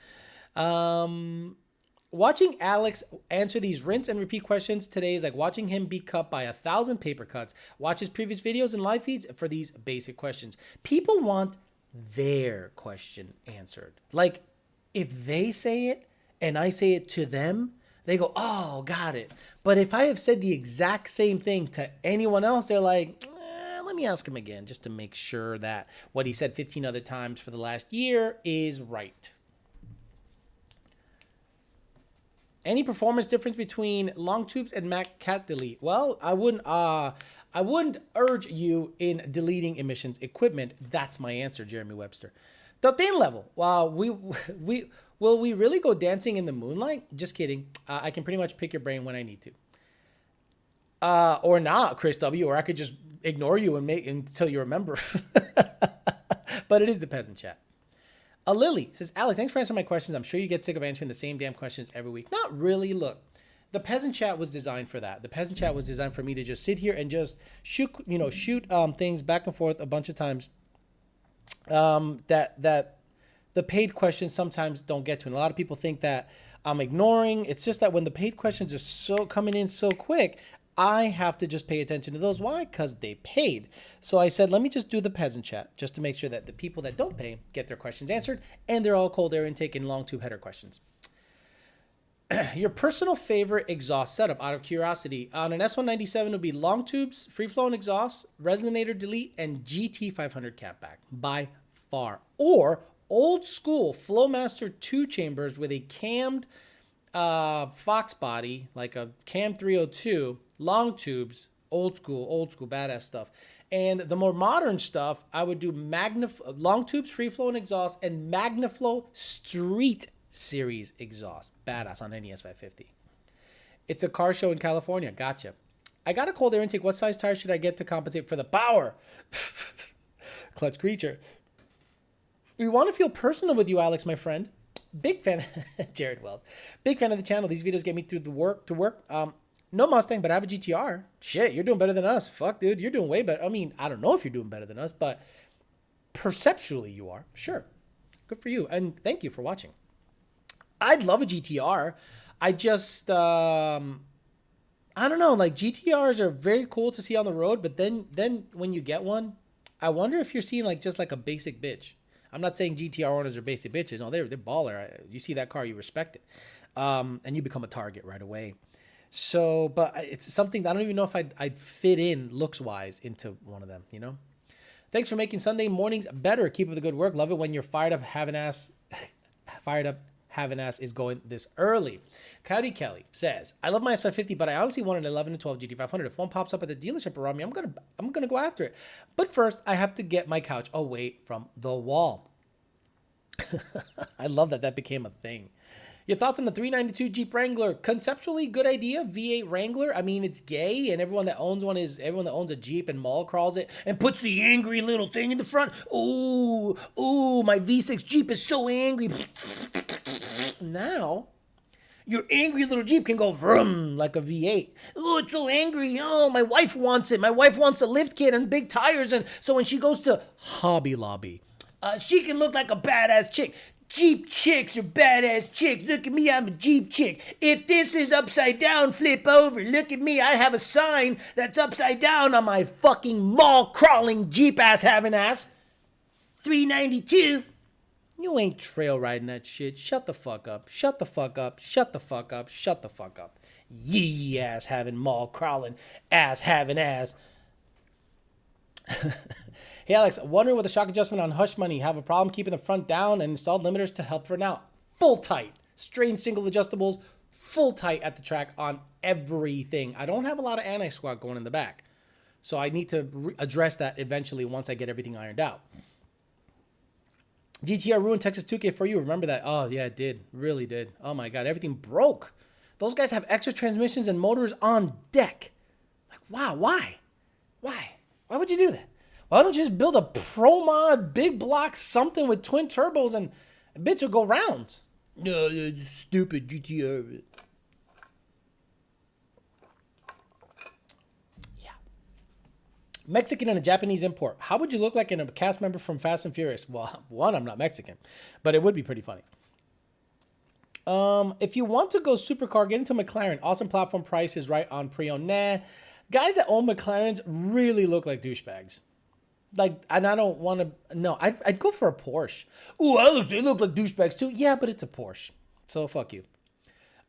Watching Alex answer these rinse and repeat questions today is like watching him be cut by 1,000 paper cuts. Watch his previous videos and live feeds for these basic questions. People want their question answered. Like, if they say it and I say it to them, they go, oh, got it. But if I have said the exact same thing to anyone else, they're like, let me ask him again just to make sure that what he said 15 other times for the last year is right. Any performance difference between long tubes and Mac cat delete? Well, I wouldn't urge you in deleting emissions equipment. That's my answer, Jeremy Webster. The thin level. Will we really go dancing in the moonlight? Just kidding. I can pretty much pick your brain when I need to. Or not, Chris W. Or I could just ignore you and make until you remember. But it is the peasant chat. Lily says, Alex, thanks for answering my questions. I'm sure you get sick of answering the same damn questions every week. Not really. Look, the peasant chat was designed for that. The peasant chat was designed for me to just sit here and just shoot things back and forth a bunch of times. That the paid questions sometimes don't get to. And a lot of people think that I'm ignoring. It's just that when the paid questions are so coming in so quick, I have to just pay attention to those. Why? Because they paid. So I said, let me just do the peasant chat just to make sure that the people that don't pay get their questions answered. And they're all cold air intake and long tube header questions. Your personal favorite exhaust setup, out of curiosity. On an S197 would be long tubes, free flowing exhaust, resonator delete, and GT500 catback by far. Or old school Flowmaster 2 chambers with a cammed Fox body, like a Cam 302, long tubes, old school badass stuff. And the more modern stuff, I would do long tubes, free flowing exhaust, and MagnaFlow Street Series exhaust. Badass on any S550. It's a car show in California. Gotcha. I got a cold air intake. What size tire should I get to compensate for the power? Clutch creature. We want to feel personal with you, Alex, my friend. Big fan. Jared Wells. Big fan of the channel. These videos get me through to work. No Mustang, but I have a GTR. Shit, you're doing better than us. Fuck, dude. You're doing way better. I mean, I don't know if you're doing better than us, but perceptually you are. Sure. Good for you. And thank you for watching. I'd love a GTR. I just, I don't know. Like, GTRs are very cool to see on the road, but then when you get one, I wonder if you're seeing just like a basic bitch. I'm not saying GTR owners are basic bitches. No, they're baller. You see that car, you respect it. And you become a target right away. So, but it's something that I don't even know if I'd fit in looks-wise into one of them, you know? Thanks for making Sunday mornings better. Keep up the good work. Love it when you're fired up, having ass is going this early. Coyote Kelly says, I love my S550, but I honestly want an 11 to 12 GT500. If one pops up at the dealership around me, I'm gonna go after it. But first, I have to get my couch away from the wall. I love that became a thing. Your thoughts on the 392 Jeep Wrangler? Conceptually, good idea. V8 Wrangler. I mean, it's gay, and everyone that owns a Jeep and mall crawls it and puts the angry little thing in the front. Ooh, my V6 Jeep is so angry. Now, your angry little Jeep can go vroom like a V8. Oh, it's so angry. Oh, my wife wants it. My wife wants a lift kit and big tires, and so when she goes to Hobby Lobby, she can look like a badass chick. Jeep chicks are badass chicks. Look at me, I'm a Jeep chick. If this is upside down, flip over. Look at me, I have a sign that's upside down on my fucking mall-crawling Jeep-ass having ass. 392. You ain't trail riding that shit. Shut the fuck up. Shut the fuck up. Shut the fuck up. Shut the fuck up. Yee ass having mall-crawling ass having ass. Hey Alex, wondering with the shock adjustment on Hush Money, have a problem keeping the front down and installed limiters to help for now. Full tight, strange single adjustables, full tight at the track on everything. I don't have a lot of anti-squat going in the back. So I need to address that eventually once I get everything ironed out. GTR ruined Texas 2K for you. Remember that? Oh yeah, it did. Really did. Oh my God, everything broke. Those guys have extra transmissions and motors on deck. Like, wow, why? Why? Why would you do that? Why don't you just build a pro mod big block something with twin turbos and bitch will go rounds? No, stupid GTR. Yeah. Mexican and a Japanese import. How would you look like in a cast member from Fast and Furious? Well, one, I'm not Mexican, but it would be pretty funny. If you want to go supercar, get into McLaren. Awesome platform, price is right on pre-owned. Nah, guys that own McLarens really look like douchebags. Like, and I don't want to. No, I'd go for a Porsche. Ooh, they look like douchebags too. Yeah, but it's a Porsche, so fuck you.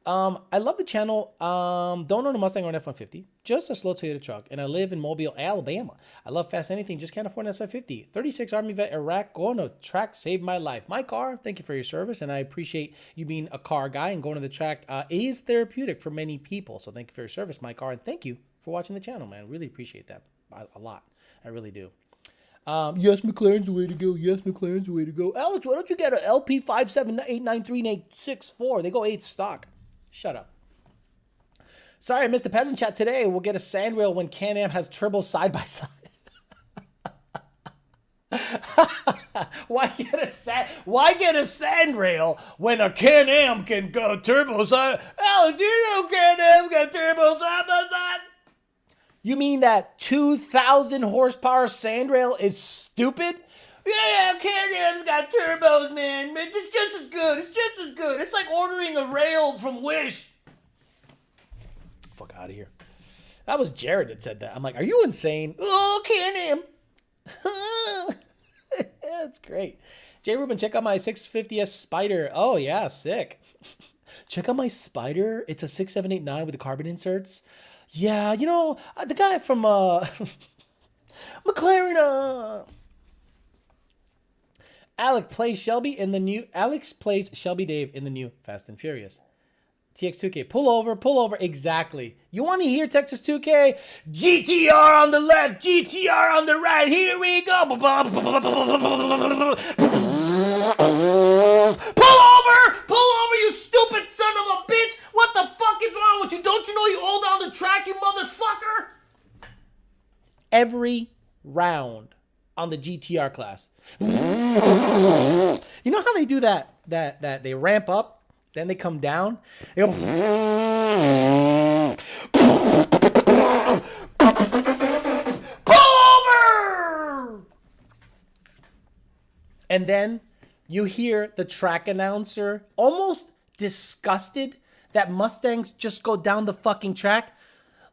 I love the channel. Don't own a Mustang or an F150, just a slow Toyota truck, and I live in Mobile, Alabama. I love fast anything, just can't afford an S550. 36 Army vet, Iraq, going to track saved my life. My car, thank you for your service, and I appreciate you being a car guy and going to the track is therapeutic for many people. So thank you for your service, my car, and thank you for watching the channel, man. Really appreciate that a lot. I really do. Yes, McLaren's the way to go. Yes, McLaren's the way to go. Alex, why don't you get an LP 5789364? They go 8 stock. Shut up. Sorry, I missed the Peasant chat today. We'll get a sand rail when Can-Am has turbo side by side. Why get a sand rail when a Can-Am can go turbo side? Alex, you know Can-Am got turbo side by side. You mean that 2,000 horsepower sand rail is stupid? Yeah, Can-Am's got turbos, man. It's just as good. It's just as good. It's like ordering a rail from Wish. Fuck out of here. That was Jared that said that. I'm like, are you insane? Oh, Can-Am. That's great. Jay Rubin, check out my 650S Spider. Oh, yeah, sick. Check out my Spider. It's a 6789 with the carbon inserts. Yeah, you know, the guy from McLaren. Alex plays Shelby Dave in the new Fast and Furious. TX2k, pull over. Exactly. You want to hear Texas 2K? GTR on the left, GTR on the right. Here we go. Pull over, you stupid son of a bitch. What the fuck is wrong with you? Don't you know you hold on the track, you motherfucker? Every round on the GTR class. You know how they do that they ramp up, then they come down? They go, pull over! And then you hear the track announcer almost disgusted that Mustangs just go down the fucking track.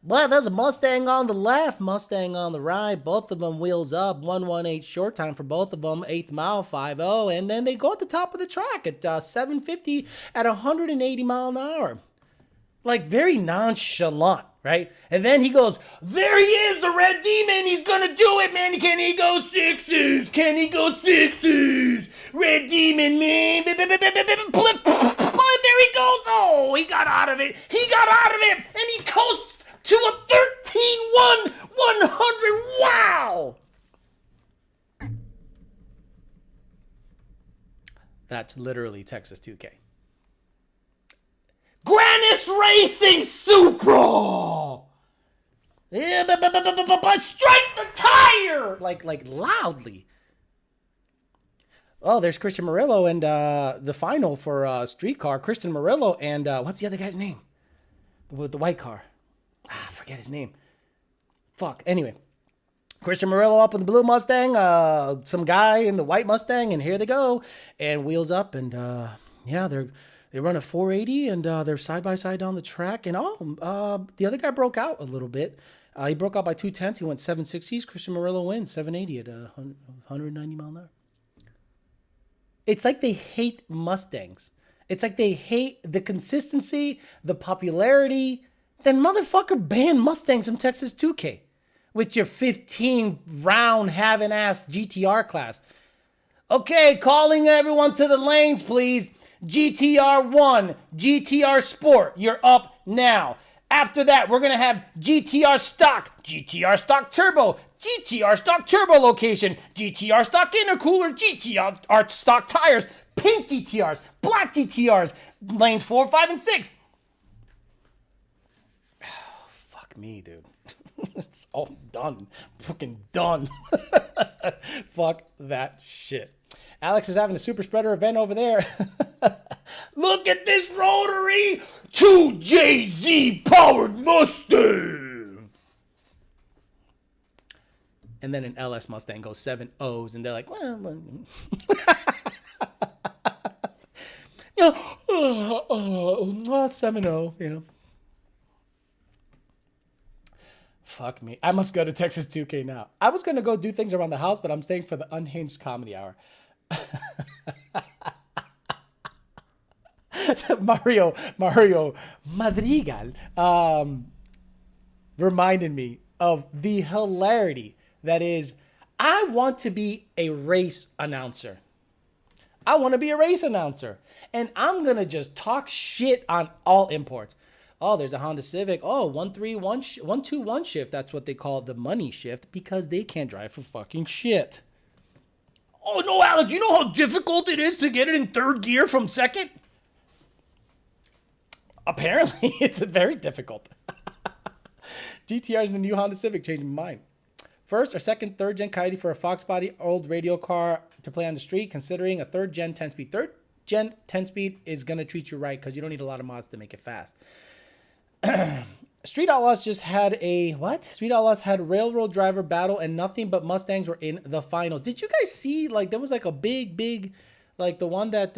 Well, there's a Mustang on the left, Mustang on the right. Both of them wheels up, 118 short time for both of them, 8th mile, 5.0. And then they go at the top of the track at 750 at 180 mile an hour. Like, very nonchalant, right? And then he goes, there he is, the Red Demon. He's going to do it, man. Can he go sixes? Can he go sixes? Red Demon, man. There he goes. Oh, he got out of it. And he coasts to a 13-1-100. Wow. That's literally Texas 2K. Grannis Racing Supra. Yeah, but strikes the tire like loudly. Oh, there's Christian Murillo and the final for Streetcar. Christian Murillo and what's the other guy's name? With the white car. I forget his name. Fuck. Anyway, Christian Murillo up in the blue Mustang, some guy in the white Mustang, and here they go. And wheels up, and yeah, they run a 480, and they're side by side down the track. And the other guy broke out a little bit. He broke out by 2/10. He went 760s. Christian Murillo wins 780 at 190 mile an hour. It's like they hate Mustangs. It's like they hate the consistency, the popularity. Then motherfucker ban Mustangs from Texas 2K with your 15-round having-ass GTR class. Okay, calling everyone to the lanes, please. GTR 1, GTR Sport, you're up now. After that, we're going to have GTR Stock Turbo, GTR Stock Turbo Location, GTR Stock Intercooler, GTR Stock Tires, Pink GTRs, Black GTRs, lanes 4, 5, and 6. Me, dude. It's all done. Fucking done. Fuck that shit. Alex is having a super spreader event over there. Look at this rotary 2JZ powered Mustang. And then an LS Mustang goes 7 O's, and they're like, well, you know, 7-0, you know. Fuck me. I must go to Texas 2K now. I was going to go do things around the house, but I'm staying for the Unhinged Comedy Hour. Mario Madrigal reminded me of the hilarity that is, I want to be a race announcer. I want to be a race announcer. And I'm going to just talk shit on all imports. Oh, there's a Honda Civic. Oh, 121 shift. That's what they call the money shift because they can't drive for fucking shit. Oh, no, Alex, you know how difficult it is to get it in third gear from second? Apparently, it's very difficult. GTRs in the new Honda Civic changed my mind. First or second, third gen Coyote for a Fox body, old radio car to play on the street, considering a third gen 10 speed. Third gen 10 speed is going to treat you right because you don't need a lot of mods to make it fast. Street Outlaws just had a what? Street Outlaws had Railroad Driver battle and nothing but Mustangs were in the finals. Did you guys see, like, there was like a big, like the one that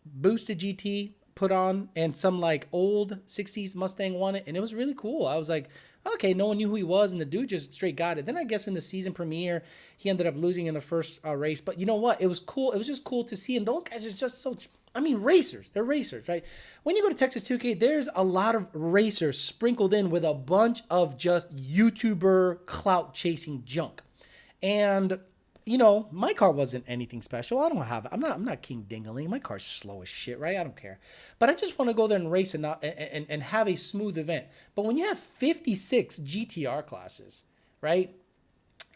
Boosted GT put on and some like old 60s Mustang won it, and it was really cool. I was like, okay, no one knew who he was, and the dude just straight got it. Then I guess in the season premiere, he ended up losing in the first race. But you know what? It was cool. It was just cool to see, and those guys are just so... I mean, racers. They're racers, right? When you go to Texas 2K, there's a lot of racers sprinkled in with a bunch of just YouTuber clout chasing junk. And, you know, my car wasn't anything special. I don't have, I'm not King Dingaling. My car's slow as shit, right? I don't care. But I just want to go there and race and have a smooth event. But when you have 56 GTR classes, right?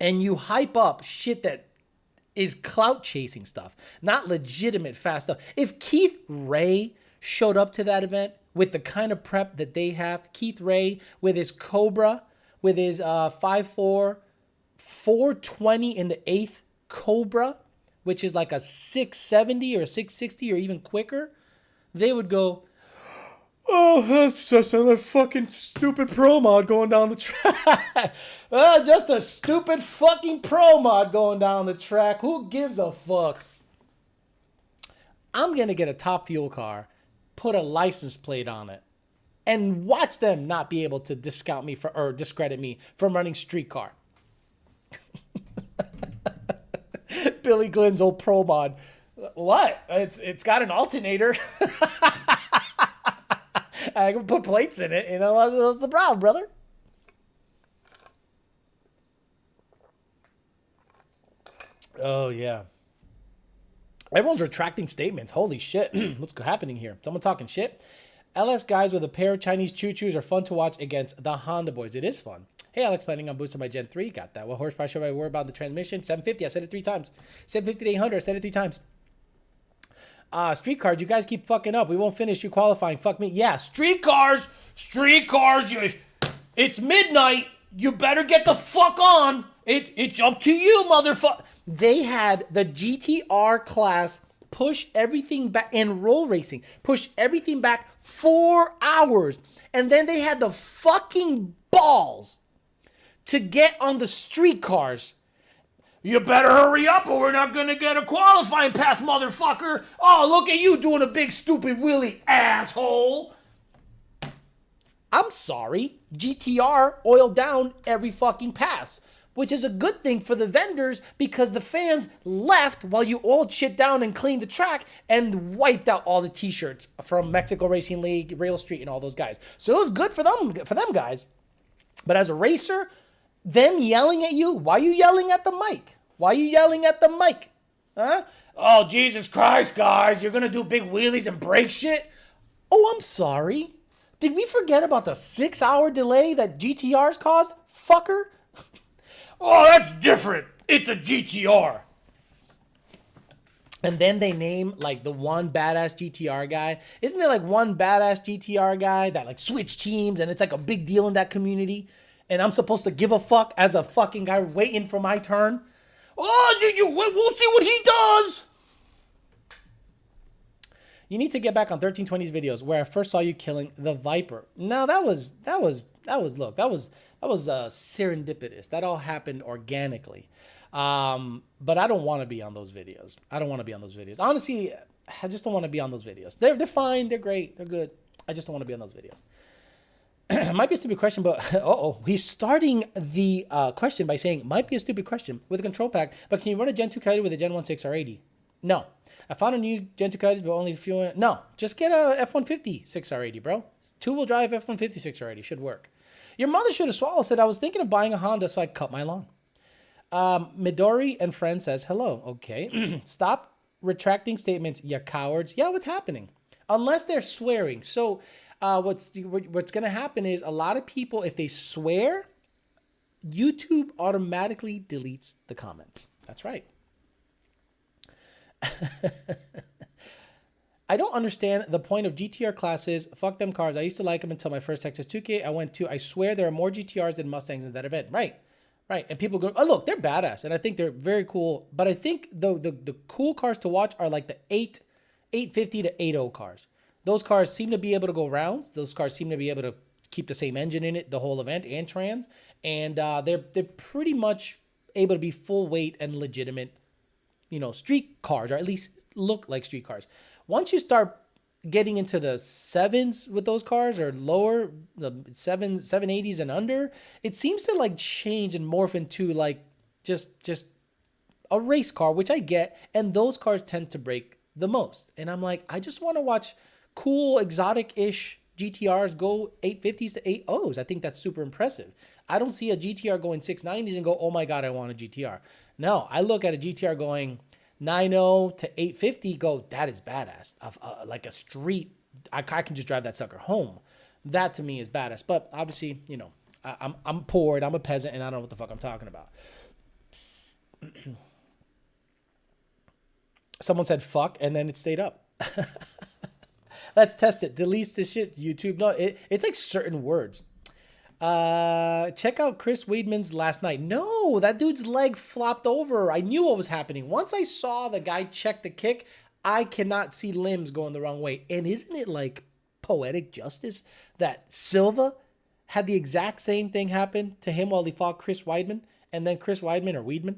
And you hype up shit that is clout chasing stuff, not legitimate fast stuff. If Keith Ray showed up to that event with the kind of prep that they have, Keith Ray with his Cobra, with his 5.4, 420 in the 8th Cobra, which is like a 670 or 660 or even quicker, they would go, oh, that's just another fucking stupid pro mod going down the track. Just a stupid fucking pro mod going down the track. Who gives a fuck? I'm going to get a Top Fuel car, put a license plate on it, and watch them not be able to discount me for or discredit me from running street car. Billy Glenn's old pro mod. What? It's got an alternator. I can put plates in it, you know, what's the problem, brother? Oh, yeah. Everyone's retracting statements. Holy shit. What's happening here? Someone talking shit? LS guys with a pair of Chinese choo-choos are fun to watch against the Honda boys. It is fun. Hey, Alex, planning on boosting my Gen 3. Got that. What horsepower should I worry about the transmission? 750. I said it 3 times. 750 to 800. I said it 3 times. Street cars, you guys keep fucking up. We won't finish you qualifying. Fuck me. Yeah, street cars, it's midnight. You better get the fuck on. It's up to you, motherfucker. They had the GTR class push everything back in roll racing, push everything back 4 hours. And then they had the fucking balls to get on the street cars. You better hurry up or we're not going to get a qualifying pass, motherfucker. Oh, look at you doing a big stupid wheelie, asshole. I'm sorry. GTR oiled down every fucking pass, which is a good thing for the vendors because the fans left while you oiled shit down and cleaned the track and wiped out all the t-shirts from Mexico Racing League, Rail Street, and all those guys. So it was good for them guys. But as a racer, them yelling at you, why are you yelling at the mic? Why are you yelling at the mic? Huh? Oh, Jesus Christ, guys, you're going to do big wheelies and break shit? Oh, I'm sorry. Did we forget about the 6-hour delay that GTRs caused? Fucker. Oh, that's different. It's a GTR. And then they name like the one badass GTR guy. Isn't there like one badass GTR guy that like switch teams and it's like a big deal in that community? And I'm supposed to give a fuck as a fucking guy waiting for my turn? Oh, we'll see what he does. You need to get back on 1320's videos where I first saw you killing the Viper. No, that was serendipitous. That all happened organically. But I don't want to be on those videos. Honestly, I just don't want to be on those videos. They're fine. They're great. They're good. I just don't want to be on those videos. Might be a stupid question, but he's starting the question by saying might be a stupid question with a control pack, but can you run a Gen 2 Coyote with a Gen 1 6R80? No. I found a new Gen 2 Coyotes, but only a few. No, just get a F150 6R80, bro. Two-wheel drive F150 6R80 should work. Your mother should have swallowed. Said I was thinking of buying a Honda, so I cut my lawn. Midori and friend says hello. Okay, stop retracting statements, you cowards. Yeah, what's happening? Unless they're swearing. So what's going to happen is a lot of people, if they swear, YouTube automatically deletes the comments. That's right. I don't understand the point of GTR classes. Fuck them cars. I used to like them until my first Texas 2K. I went to, I swear there are more GTRs than Mustangs in that event. Right. And people go, oh, look, they're badass. And I think they're very cool. But I think the cool cars to watch are like the 850 to 80 cars. Those cars seem to be able to go rounds. Those cars seem to be able to keep the same engine in it the whole event and trans. And they're pretty much able to be full weight and legitimate, street cars, or at least look like street cars. Once you start getting into the sevens with those cars or lower, the 780s and under, it seems to like change and morph into like just a race car, which I get. And those cars tend to break the most. And I'm like, I just want to watch cool, exotic-ish GTRs go 850s to 80s. I think that's super impressive. I don't see a GTR going 690s and go, oh my God, I want a GTR. No, I look at a GTR going 90 to 850, go, that is badass. Like a street, I can just drive that sucker home. That to me is badass. But obviously, I'm poor and I'm a peasant and I don't know what the fuck I'm talking about. Someone said fuck and then it stayed up. Let's test it. Delete this shit, YouTube. No, it's like certain words. Check out Chris Weidman's last night. No, that dude's leg flopped over. I knew what was happening. Once I saw the guy check the kick, I cannot see limbs going the wrong way. And isn't it like poetic justice that Silva had the exact same thing happen to him while he fought Chris Weidman, and then Chris Weidman or Weidman,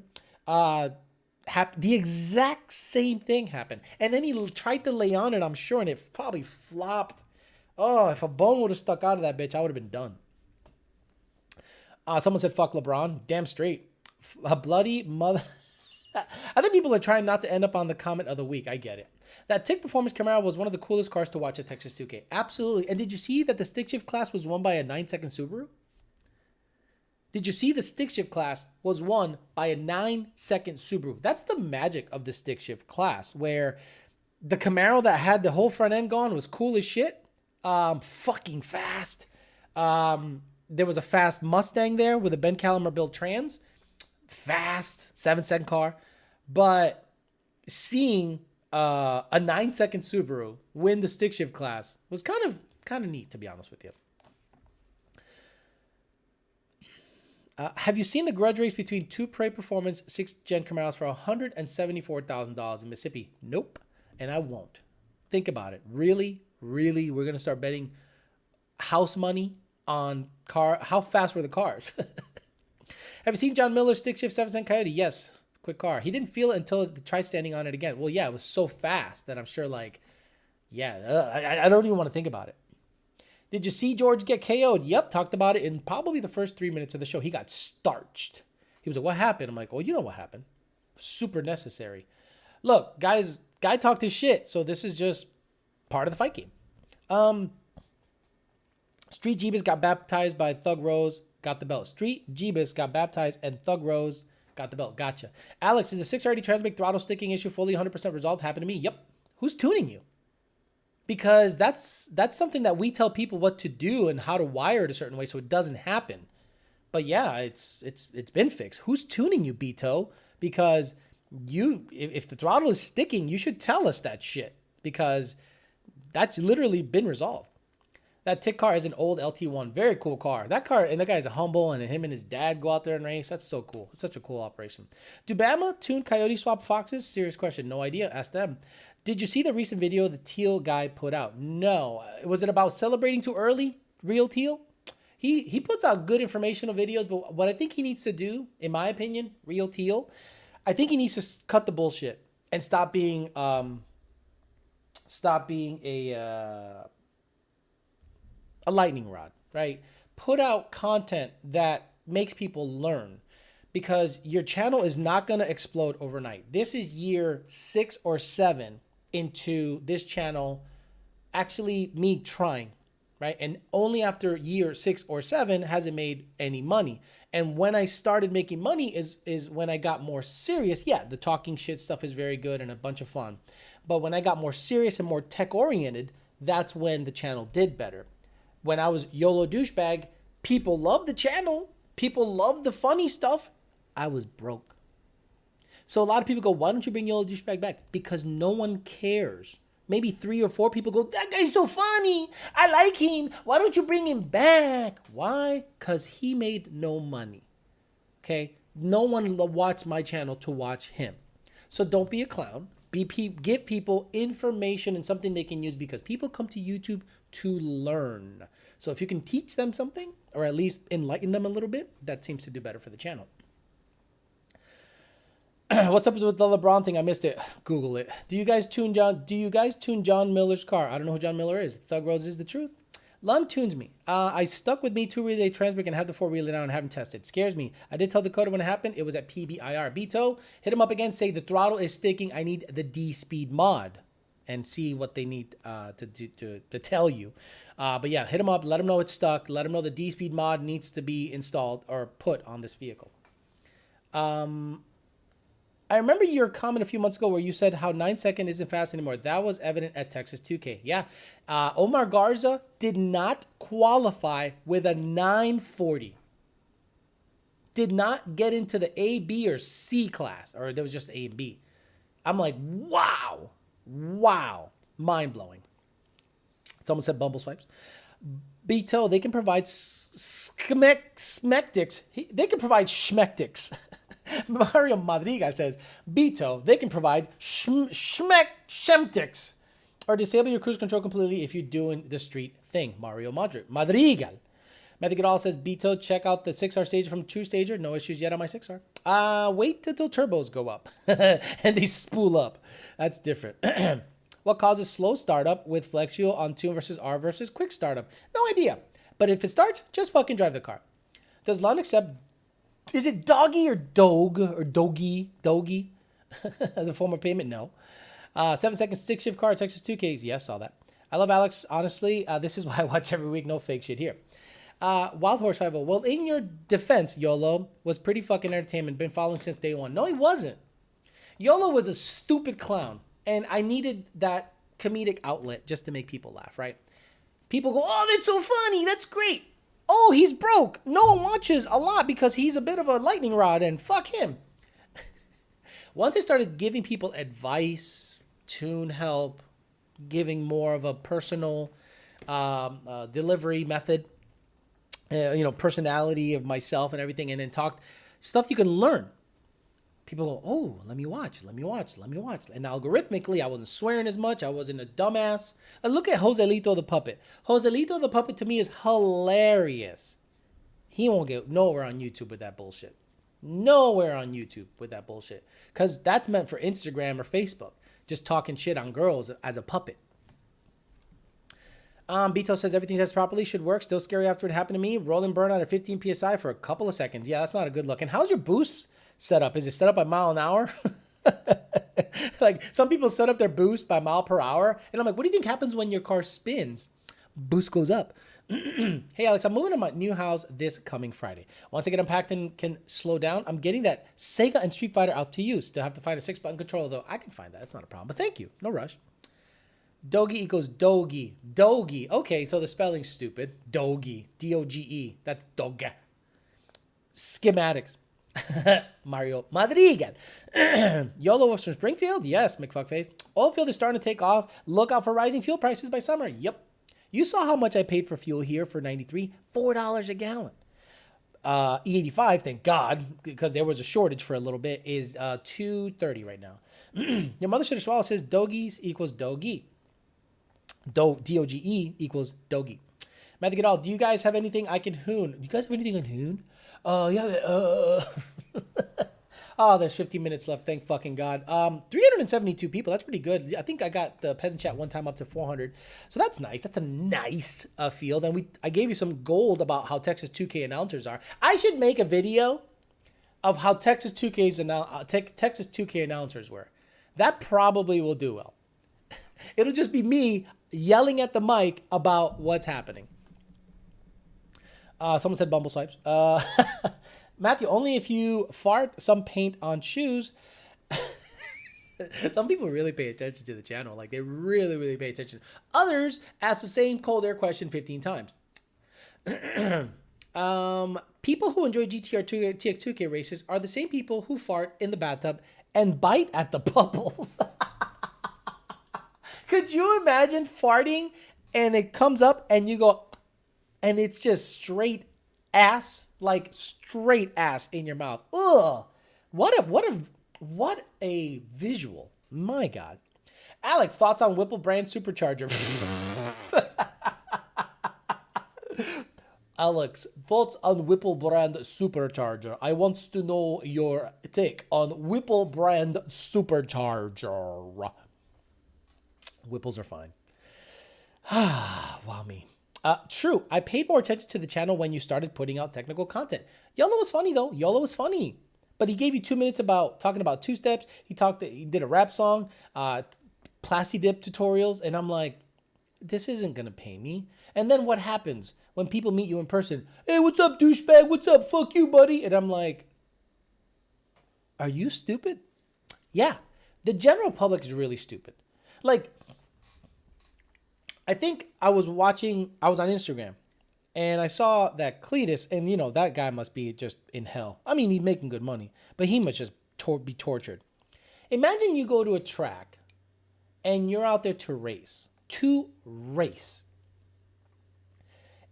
the exact same thing happened. And then he tried to lay on it, I'm sure, and it probably flopped. Oh, if a bone would have stuck out of that bitch, I would have been done. Someone said, fuck LeBron. Damn straight. A bloody mother. I think people are trying not to end up on the comment of the week. I get it. That Tick Performance Camaro was one of the coolest cars to watch at Texas 2K. Absolutely. And did you see that the stick shift class was won by a 9-second Subaru? Did you see the stick shift class was won by a 9-second Subaru? That's the magic of the stick shift class, where the Camaro that had the whole front end gone was cool as shit. Fucking fast. There was a fast Mustang there with a Ben Calamer built trans. Fast, 7-second car. But seeing a 9-second Subaru win the stick shift class was kind of neat, to be honest with you. Have you seen the grudge race between two Prey Performance 6th Gen Camaros for $174,000 in Mississippi? Nope, and I won't. Think about it. Really, we're going to start betting house money on car. How fast were the cars? Have you seen John Miller's stick shift 7-second Coyote? yes, quick car. He didn't feel it until he tried standing on it again. Well, yeah, it was so fast that I'm sure, like, yeah, I don't even want to think about it. Did you see George get KO'd? Yep, talked about it in probably the first 3 minutes of the show. He got starched. He was like, what happened? I'm like, well, you know what happened. Super necessary. Look, guy talked his shit, so this is just part of the fight game. Street Jeebus got baptized by Thug Rose, got the belt. Street Jeebus got baptized and Thug Rose got the belt. Gotcha. Alex, is the 630 Transmit throttle sticking issue fully 100% resolved? Happened to me? Yep. Who's tuning you? Because that's something that we tell people what to do and how to wire it a certain way so it doesn't happen. But yeah, it's been fixed. Who's tuning you, Beto? Because if the throttle is sticking, you should tell us that shit, because that's literally been resolved. That tick car is an old LT1. Very cool car. That car, and that guy's humble, and him and his dad go out there and race. That's so cool. It's such a cool operation. Do Bama tune coyote swap foxes? Serious question. No idea. Ask them. Did you see the recent video the teal guy put out? No. Was it about celebrating too early? Real teal? He puts out good informational videos, but what I think he needs to do, in my opinion, real teal, I think he needs to cut the bullshit and stop being a lightning rod, right? Put out content that makes people learn, because your channel is not going to explode overnight. This is year 6 or 7 into this channel actually me trying, right? And only after year 6 or 7 has it made any money. And when I started making money is when I got more serious. Yeah, the talking shit stuff is very good and a bunch of fun. But when I got more serious and more tech oriented, that's when the channel did better. When I was YOLO douchebag, people loved the channel. People loved the funny stuff. I was broke. So a lot of people go, why don't you bring YOLO douchebag back? Because no one cares. Maybe 3 or 4 people go, that guy's so funny. I like him. Why don't you bring him back? Why? Because he made no money. Okay? No one watched my channel to watch him. So don't be a clown. Give people information and something they can use, because people come to YouTube to learn. So if you can teach them something, or at least enlighten them a little bit, that seems to do better for the channel. What's up with the LeBron thing? I missed it. Google it. Do you guys tune John Miller's car? I don't know who John Miller is. Thug Rose is the truth. Lund tunes me. I stuck with me 2 relay transmitter and have the 4 relay now and haven't tested. Scares me. I did tell Dakota when it happened. It was at PBIR. Beto, hit him up again. Say the throttle is sticking. I need the D speed mod, and see what they need to tell you. But yeah, hit him up. Let him know it's stuck. Let him know the D speed mod needs to be installed or put on this vehicle. I remember your comment a few months ago where you said how 9 second isn't fast anymore. That was evident at Texas 2K. Yeah. Omar Garza did not qualify with a 940. Did not get into the A, B, or C class. Or there was just A and B. I'm like, wow. Wow. Mind-blowing. Someone said bumble swipes. Beto, they can provide schmectics. They can provide schmectics. Mario Madrigal says, Beto, they can provide shemtics, or disable your cruise control completely if you're doing the street thing. Mario Madrigal. Matthew says, Beto, check out the 6R Stager from True Stager. No issues yet on my 6R. Wait till turbos go up and they spool up. That's different. What causes slow startup with flex fuel on tune versus R versus quick startup? No idea. But if it starts, just fucking drive the car. Does Lon accept... Is it doggy or dog or doggy as a form of payment? No. 7 seconds, 6 shift car, Texas 2K. Yes, saw that. I love Alex. Honestly, this is why I watch every week. No fake shit here. Wild Horse 50. Well, in your defense, YOLO was pretty fucking entertainment. Been following since day one. No, he wasn't. YOLO was a stupid clown, and I needed that comedic outlet just to make people laugh, right? People go, oh, that's so funny. That's great. Oh, he's broke. No one watches a lot because he's a bit of a lightning rod, and fuck him. Once I started giving people advice, tune help, giving more of a personal delivery method, personality of myself and everything, and then talked stuff you can learn. People go, oh, let me watch. And algorithmically, I wasn't swearing as much. I wasn't a dumbass. And look at Joselito the Puppet. Joselito the Puppet to me is hilarious. He won't get nowhere on YouTube with that bullshit. Because that's meant for Instagram or Facebook. Just talking shit on girls as a puppet. Beto says everything tests properly, should work. Still scary after it happened to me. Rolling burnout at 15 PSI for a couple of seconds. Yeah, that's not a good look. And how's your boost set up? Is it set up by mile an hour? Like some people set up their boost by mile per hour. And I'm like, what do you think happens when your car spins? Boost goes up. Hey, Alex, I'm moving to my new house this coming Friday. Once I get unpacked and can slow down, I'm getting that Sega and Street Fighter out to you. Still have to find a 6-button controller, though. I can find that. That's not a problem. But thank you. No rush. Dogie equals Dogie. Dogie. Okay, so the spelling's stupid. Dogie. D-O-G-E. That's Doge. Schematics. Mario Madrigal. YOLO was from Springfield? Yes, McFuckface. Oil field is starting to take off. Look out for rising fuel prices by summer. Yep. You saw how much I paid for fuel here for 93? $4 a gallon. E85, thank God, because there was a shortage for a little bit, is $2.30 right now. Your mother should have swallowed says doggies equals doggy. D-O-G-E equals doggy. Matthew Goodall, do you guys have anything I can hoon? Do you guys have anything on hoon? Yeah. Oh, there's 15 minutes left. Thank fucking God. 372 people. That's pretty good. I think I got the Peasant Chat one time up to 400. So that's nice. That's a nice field. And I gave you some gold about how Texas 2K announcers are. I should make a video of how Texas 2K announcers were. That probably will do well. It'll just be me yelling at the mic about what's happening. Someone said bumble swipes. Matthew, only if you fart some paint on shoes. Some people really pay attention to the channel. Like, they really, really pay attention. Others ask the same cold air question 15 times. People who enjoy GTR TX2k races are the same people who fart in the bathtub and bite at the bubbles. Could you imagine farting and it comes up and you go, and it's just straight ass, like straight ass in your mouth. Ugh. What a visual. My God. Alex, thoughts on Whipple brand supercharger? Alex, thoughts on Whipple brand supercharger. I want to know your take on Whipple brand supercharger. Whipples are fine. Wow, me. True. I paid more attention to the channel when you started putting out technical content. YOLO was funny though. YOLO was funny. But he gave you 2 minutes about talking about two steps. He did a rap song, plasti dip tutorials, and I'm like, this isn't gonna pay me. And then what happens when people meet you in person? Hey, what's up, douchebag? What's up? Fuck you, buddy. And I'm like, are you stupid? Yeah. The general public is really stupid. Like, I think I was on Instagram and I saw that Cletus, and you know, that guy must be just in hell. I mean, he's making good money, but he must just be tortured. Imagine you go to a track and you're out there to race.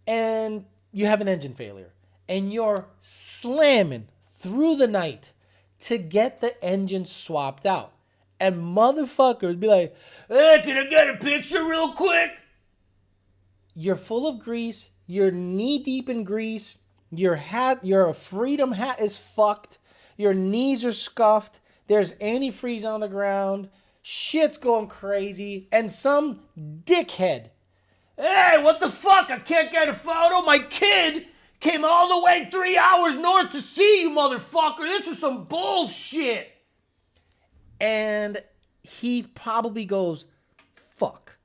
And you have an engine failure and you're slamming through the night to get the engine swapped out. And motherfuckers be like, hey, can I get a picture real quick? You're full of grease. You're knee deep in grease. Your freedom hat is fucked. Your knees are scuffed. There's antifreeze on the ground. Shit's going crazy. And some dickhead, hey, what the fuck? I can't get a photo. My kid came all the way 3 hours north to see you, motherfucker. This is some bullshit. And he probably goes, fuck.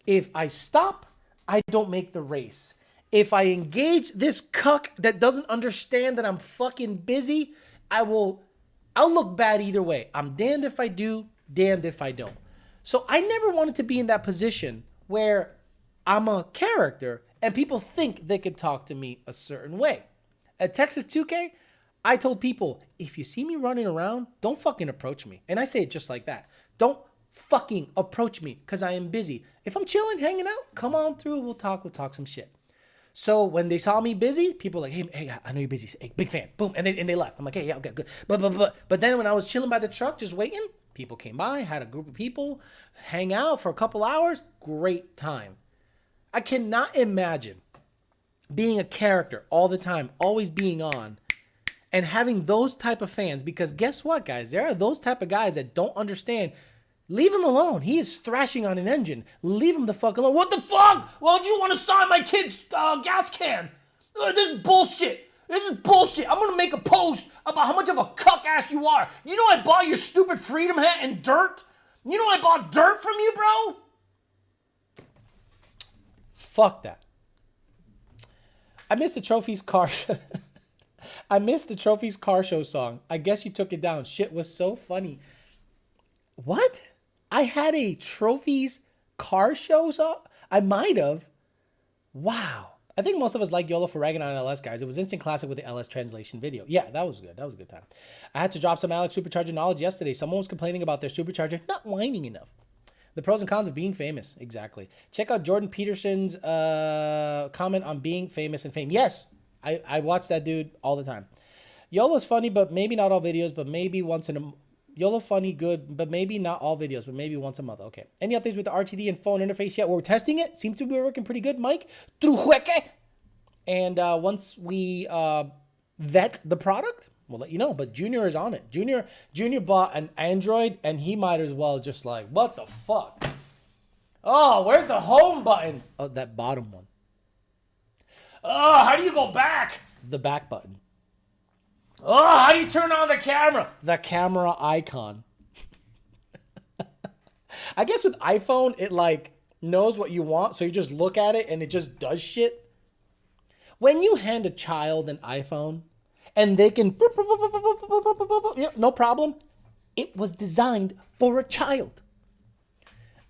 If I stop, I don't make the race. If I engage this cuck that doesn't understand that I'm fucking busy, I'll look bad either way. I'm damned if I do, damned if I don't. So I never wanted to be in that position where I'm a character and people think they could talk to me a certain way. At Texas 2K, I told people, if you see me running around, don't fucking approach me. And I say it just like that. Don't fucking approach me because I am busy. If I'm chilling, hanging out, come on through. We'll talk some shit. So when they saw me busy, people were like, hey, I know you're busy. Hey, big fan. Boom. And they left. I'm like, hey, yeah, okay, good. But then when I was chilling by the truck, just waiting, people came by, had a group of people, hang out for a couple hours. Great time. I cannot imagine being a character all the time, always being on, and having those type of fans, because guess what, guys? There are those type of guys that don't understand. Leave him alone. He is thrashing on an engine. Leave him the fuck alone. What the fuck? Why don't you want to sign my kid's gas can? This is bullshit. This is bullshit. I'm going to make a post about how much of a cuck ass you are. You know I bought your stupid freedom hat in dirt? You know I bought dirt from you, bro? Fuck that. I missed the Trophies car show. I missed the Trophies car show song. I guess you took it down. Shit was so funny. What? I had a Trophies car show song? I might have. Wow. I think most of us like YOLO for ragging on LS, guys. It was instant classic with the LS translation video. Yeah, that was good. That was a good time. I had to drop some Alex supercharger knowledge yesterday. Someone was complaining about their supercharger not whining enough. The pros and cons of being famous. Exactly. Check out Jordan Peterson's comment on being famous and fame. Yes, I watch that dude all the time. YOLO's funny, but maybe not all videos, but maybe once in a... YOLO funny, good, but maybe not all videos, but maybe once a month. Okay. Any updates with the RTD and phone interface yet? We're testing it. Seems to be working pretty good, Mike. Trujeque. And once we vet the product, we'll let you know. But Junior is on it. Junior bought an Android, and he might as well just like, what the fuck? Oh, where's the home button? Oh, that bottom one. Oh, how do you go back? The back button. Oh, how do you turn on the camera? The camera icon. I guess with iPhone, it like knows what you want, so you just look at it and it just does shit. When you hand a child an iPhone and they can, no problem, it was designed for a child.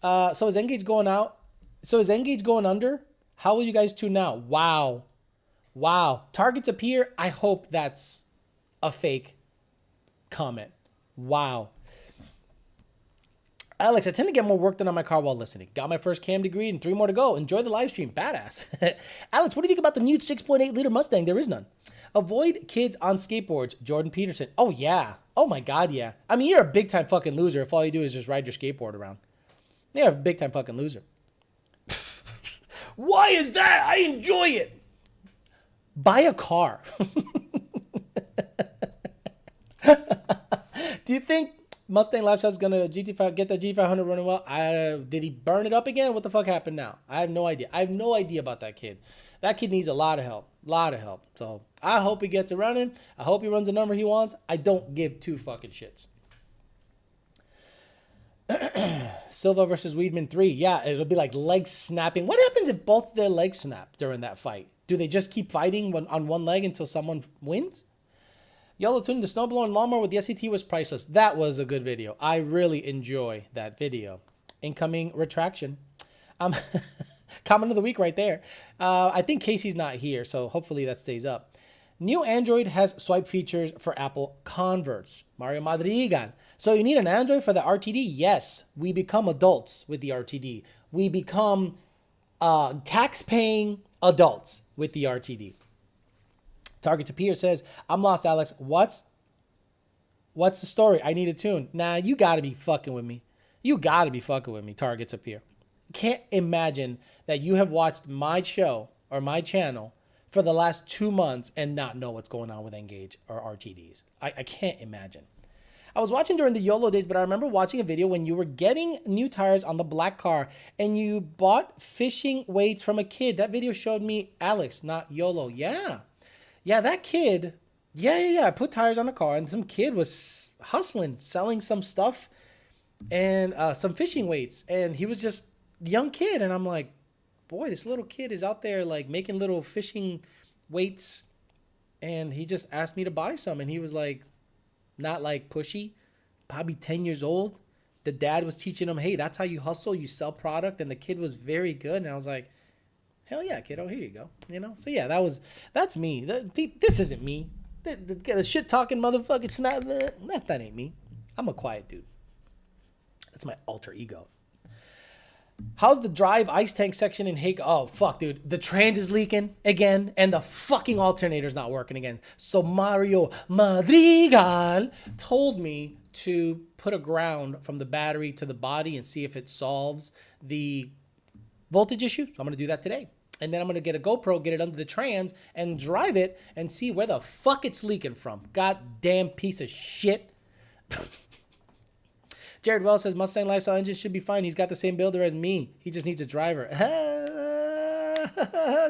So is Engage going out? So is Engage going under? How will you guys tune now? Wow. Targets appear. I hope that's a fake comment. Wow. Alex, I tend to get more work done on my car while listening. Got my first cam degree and 3 more to go. Enjoy the live stream. Badass. Alex, what do you think about the new 6.8 liter Mustang? There is none. Avoid kids on skateboards. Jordan Peterson. Oh, yeah. Oh, my God, yeah. I mean, you're a big time fucking loser if all you do is just ride your skateboard around. You're a big time fucking loser. Why is that? I enjoy it. Buy a car. Do you think Mustang Lifestyle is gonna get the GT500 running well? Did he burn it up again? What the fuck happened now? I have no idea. I have no idea about that kid. That kid needs a lot of help. So I hope he gets it running. I hope he runs the number he wants. I don't give 2 fucking shits. Silva versus Weidman 3. Yeah, it'll be like leg snapping. What happens if both their legs snap during that fight? Do they just keep fighting on one leg until someone wins? YOLO tuning the snowblower and lawnmower with the SCT was priceless. That was a good video. I really enjoy that video. Incoming retraction. Comment of the week right there. I think Casey's not here, so hopefully that stays up. New Android has swipe features for Apple converts. Mario Madrigal. So you need an Android for the RTD? Yes. We become adults with the RTD. We become tax-paying adults with the RTD. Target to Peer says, I'm lost, Alex. What's the story? I need a tune. Nah, you got to be fucking with me. Target to Peer. Can't imagine that you have watched my show or my channel for the last 2 months and not know what's going on with Engage or RTDs. I can't imagine. I was watching during the YOLO days, but I remember watching a video when you were getting new tires on the black car and you bought fishing weights from a kid. That video showed me Alex, not YOLO. Yeah, that kid. Yeah. I put tires on a car and some kid was hustling, selling some stuff and some fishing weights. And he was just a young kid. And I'm like, boy, this little kid is out there like making little fishing weights. And he just asked me to buy some. And he was like, not like pushy, probably 10 years old. The dad was teaching him, hey, that's how you hustle. You sell product. And the kid was very good. And I was like, hell yeah, kiddo, here you go. So yeah, that's me. This isn't me. The shit talking motherfucking snap. That ain't me. I'm a quiet dude. That's my alter ego. How's the drive ice tank section in Hague? Oh, fuck, dude. The trans is leaking again, and the fucking alternator's not working again. So Mario Madrigal told me to put a ground from the battery to the body and see if it solves the voltage issue. So I'm going to do that today. And then I'm going to get a GoPro, get it under the trans, and drive it and see where the fuck it's leaking from. Goddamn piece of shit. Jared Wells says, Mustang Lifestyle engine should be fine. He's got the same builder as me. He just needs a driver.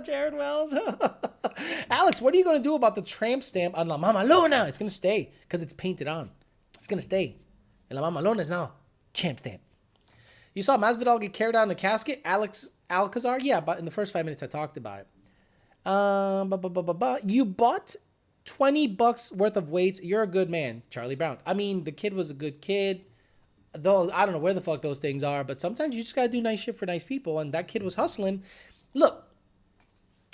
Jared Wells. Alex, what are you going to do about the tramp stamp on La Mama Luna? It's going to stay because it's painted on. It's going to stay. And La Mama Luna is now champ stamp. You saw Masvidal get carried out in a casket? Alex Alcazar? Yeah, but in the first 5 minutes I talked about it. You bought $20 worth of weights. You're a good man, Charlie Brown. I mean, the kid was a good kid. Though I don't know where the fuck those things are, but sometimes you just gotta do nice shit for nice people. And that kid was hustling. Look,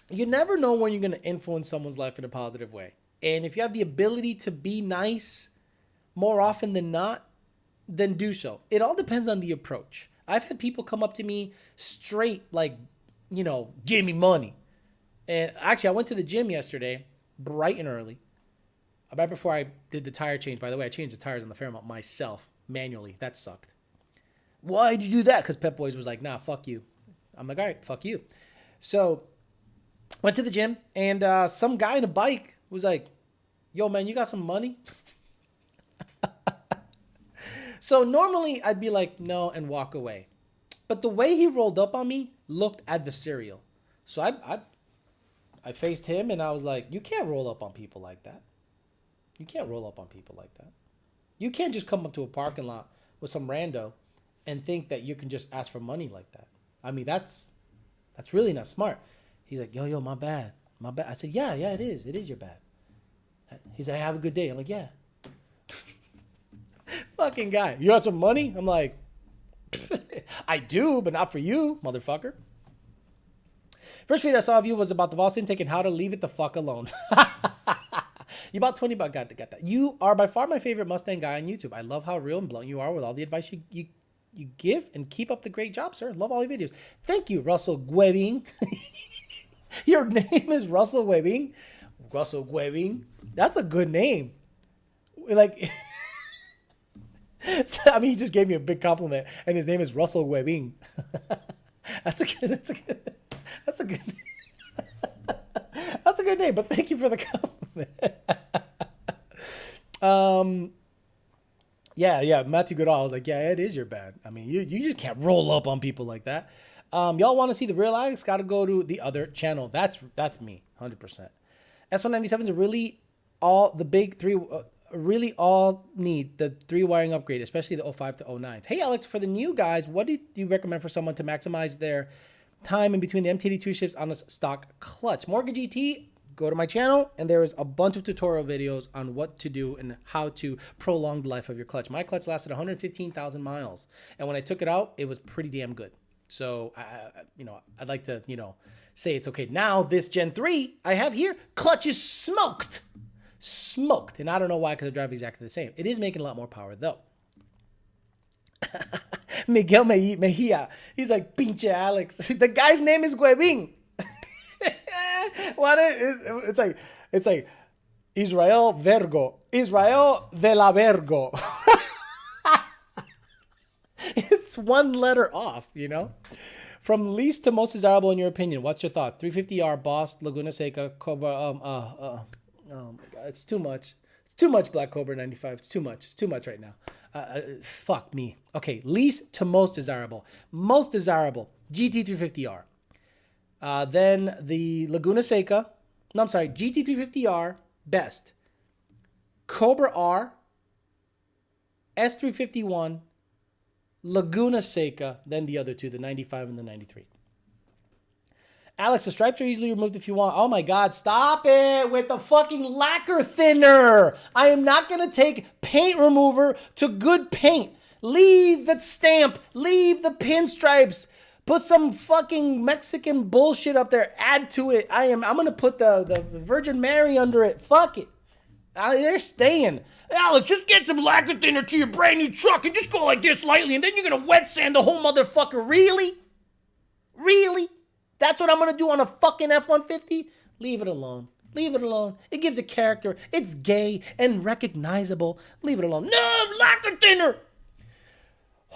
you never know when you're gonna influence someone's life in a positive way. And if you have the ability to be nice more often than not, then do so. It all depends on the approach. I've had people come up to me straight, like, you know, give me money. And actually, I went to the gym yesterday, bright and early. Right before I did the tire change. By the way, I changed the tires on the Fairmont myself, manually. That sucked. Why'd you do that? Because Pep Boys was like, nah, fuck you. I'm like, all right, fuck you. So, went to the gym, and some guy in a bike was like, yo, man, you got some money? So, normally, I'd be like, no, and walk away. But the way he rolled up on me looked adversarial. So, I faced him, and I was like, you can't roll up on people like that. You can't roll up on people like that. You can't just come up to a parking lot with some rando and think that you can just ask for money like that. I mean, that's really not smart. He's like, yo, my bad. My bad. I said, yeah, it is. It is your bad. He's like, have a good day. I'm like, yeah. Fucking guy. You got some money? I'm like, I do, but not for you, motherfucker. First video I saw of you was about the boss intake and how to leave it the fuck alone. You about 20 bucks. Got that. You are by far my favorite Mustang guy on YouTube. I love how real and blunt you are with all the advice you give, and keep up the great job, sir. Love all your videos. Thank you, Russell Webbing. Your name is Russell Webbing. Russell Webbing. That's a good name. Like, I mean, he just gave me a big compliment, and his name is Russell Webbing. That's a good name, but thank you for the compliment. Yeah, Matthew Goodall. I was like, yeah, it is your bad. I mean, you just can't roll up on people like that. Y'all want to see the real Alex? Got to go to the other channel. That's me, 100%. S197s are really all the big three. Really all need the 3 wiring upgrade, especially the 05 to 09s. Hey, Alex, for the new guys, what do you recommend for someone to maximize their time in between the MTD2 shifts on a stock clutch? Morgan GT, go to my channel, and there is a bunch of tutorial videos on what to do and how to prolong the life of your clutch. My clutch lasted 115,000 miles, and when I took it out, it was pretty damn good. So, I'd like to, say it's okay. Now, this Gen 3 I have here, clutch is smoked. And I don't know why, because they drive exactly the same. It is making a lot more power, though. Miguel Mejia. He's like, pinche Alex. The guy's name is Guevin. It's like Israel Vergo. Israel de la Vergo. It's one letter off, From least to most desirable in your opinion, what's your thought? 350R, Boss, Laguna Seca, Cobra, oh my God, it's too much. It's too much, Black Cobra 95. It's too much. It's too much right now. Fuck me. Okay, least to most desirable. Most desirable, GT350R. Then the Laguna Seca. No, I'm sorry, GT350R, best. Cobra R, S351, Laguna Seca, then the other two, the 95 and the 93. Alex, the stripes are easily removed if you want. Oh my God, stop it with the fucking lacquer thinner. I am not going to take paint remover to good paint. Leave the stamp. Leave the pinstripes. Put some fucking Mexican bullshit up there. Add to it. I'm going to put the Virgin Mary under it. Fuck it. They're staying. Alex, just get some lacquer thinner to your brand new truck and just go like this lightly, and then you're going to wet sand the whole motherfucker. Really? Really? That's what I'm going to do on a fucking F-150? Leave it alone. Leave it alone. It gives a character. It's gay and recognizable. Leave it alone. No, lacquer thinner.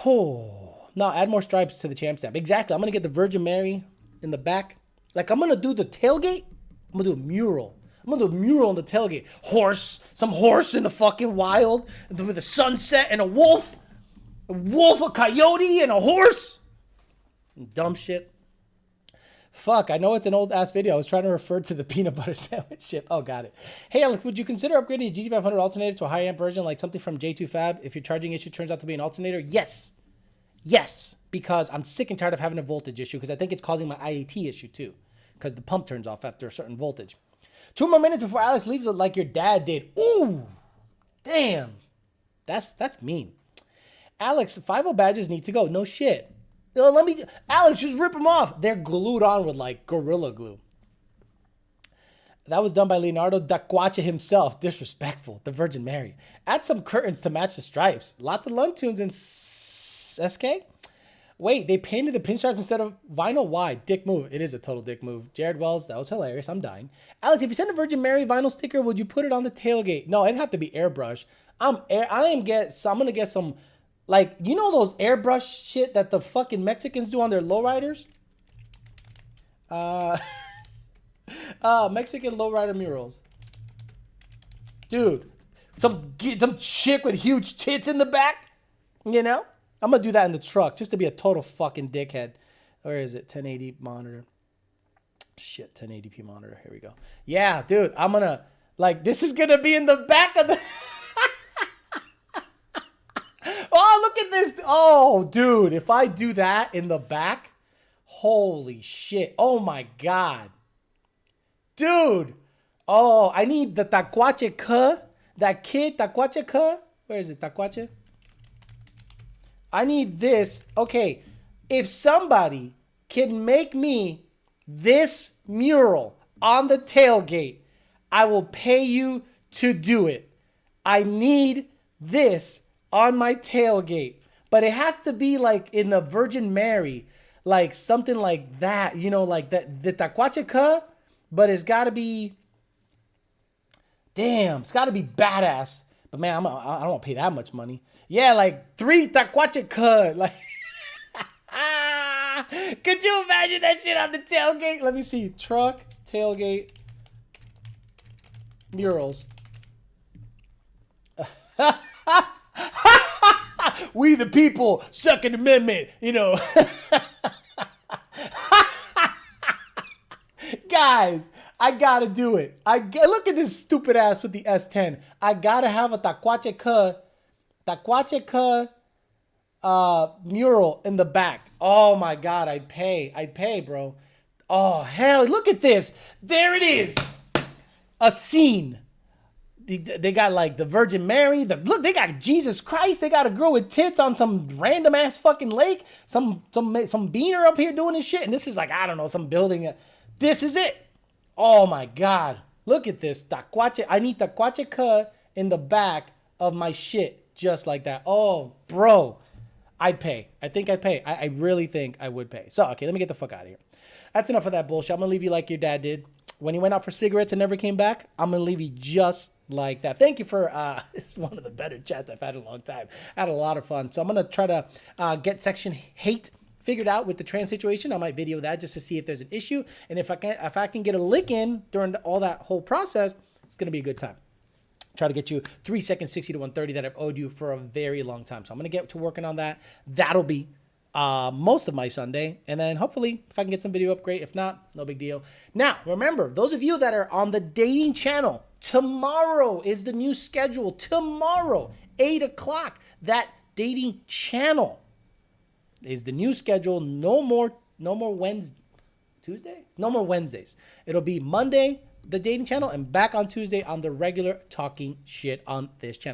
Oh. No, add more stripes to the champ stamp. Exactly. I'm going to get the Virgin Mary in the back. Like, I'm going to do the tailgate. I'm going to do a mural. I'm going to do a mural on the tailgate. Some horse in the fucking wild with a sunset and a wolf. A wolf, a coyote, and a horse. Dumb shit. Fuck, I know it's an old-ass video. I was trying to refer to the peanut butter sandwich ship. Oh, got it. Hey, Alex, would you consider upgrading a GT500 alternator to a high-amp version like something from J2 Fab if your charging issue turns out to be an alternator? Yes. Yes, because I'm sick and tired of having a voltage issue because I think it's causing my IAT issue too because the pump turns off after a certain voltage. 2 more minutes before Alex leaves like your dad did. Ooh, damn. That's mean. Alex, 5.0 badges need to go. No shit. Alex, just rip them off. They're glued on with like Gorilla Glue. That was done by Leonardo da Quacha himself. Disrespectful. The Virgin Mary. Add some curtains to match the stripes. Lots of lung tunes in SK. Wait, they painted the pinstripes instead of vinyl? Why? Dick move. It is a total dick move. Jared Wells, that was hilarious. I'm dying. Alex, if you send a Virgin Mary vinyl sticker, would you put it on the tailgate? No, it'd have to be airbrush. I'm gonna get some, like, you know those airbrush shit that the fucking Mexicans do on their lowriders? Mexican lowrider murals. Dude, some chick with huge tits in the back, you know? I'm gonna do that in the truck just to be a total fucking dickhead. Where is it? 1080 monitor. Shit, 1080p monitor. Here we go. Yeah, dude, I'm gonna, like, this is gonna be in the back of the... Oh, look at this. Oh, dude, if I do that in the back, holy shit. Oh my God. Dude. Oh, I need the tacuache ka. That kid, tacuache ka. Where is it, tacuache? I need this. Okay, if somebody can make me this mural on the tailgate, I will pay you to do it. I need this on my tailgate. But it has to be like in the Virgin Mary, like something like that, you know, like that, the tacuache ka, but it's got to be, damn, it's got to be badass. But man, I don't want to pay that much money. Yeah, like 3 tacuache ka. Like, could you imagine that shit on the tailgate? Let me see. Truck, tailgate, murals. We the people, Second Amendment, you know. Guys, I gotta do it. Look at this stupid ass with the S10. I gotta have a tacuache ka mural in the back. Oh my God, I'd pay, bro. Oh hell, look at this. There it is. A scene. They got like the Virgin Mary. Look, they got Jesus Christ. They got a girl with tits on some random ass fucking lake. Some beaner up here doing his shit. And this is like, I don't know, some building. This is it. Oh my God. Look at this. Tacuache. I need tacuache ka in the back of my shit. Just like that. Oh, bro. I'd pay. I think I'd pay. I really think I would pay. So, okay, let me get the fuck out of here. That's enough of that bullshit. I'm going to leave you like your dad did. When he went out for cigarettes and never came back, I'm going to leave you just like that. Thank you for, it's one of the better chats I've had in a long time. I had a lot of fun. So I'm going to try to get section hate figured out with the trans situation. I might video that just to see if there's an issue. And if I can get a lick in during all that whole process, it's going to be a good time. Try to get you 3 seconds, 60 to 130 that I've owed you for a very long time. So I'm going to get to working on that. That'll be most of my Sunday. And then hopefully if I can get some video up, great. If not, no big deal. Now, remember, those of you that are on the dating channel, tomorrow is the new schedule. Tomorrow, 8 o'clock, that dating channel is the new schedule. No more Wednesday. Tuesday? No more Wednesdays. It'll be Monday, the dating channel, and back on Tuesday on the regular talking shit on this channel.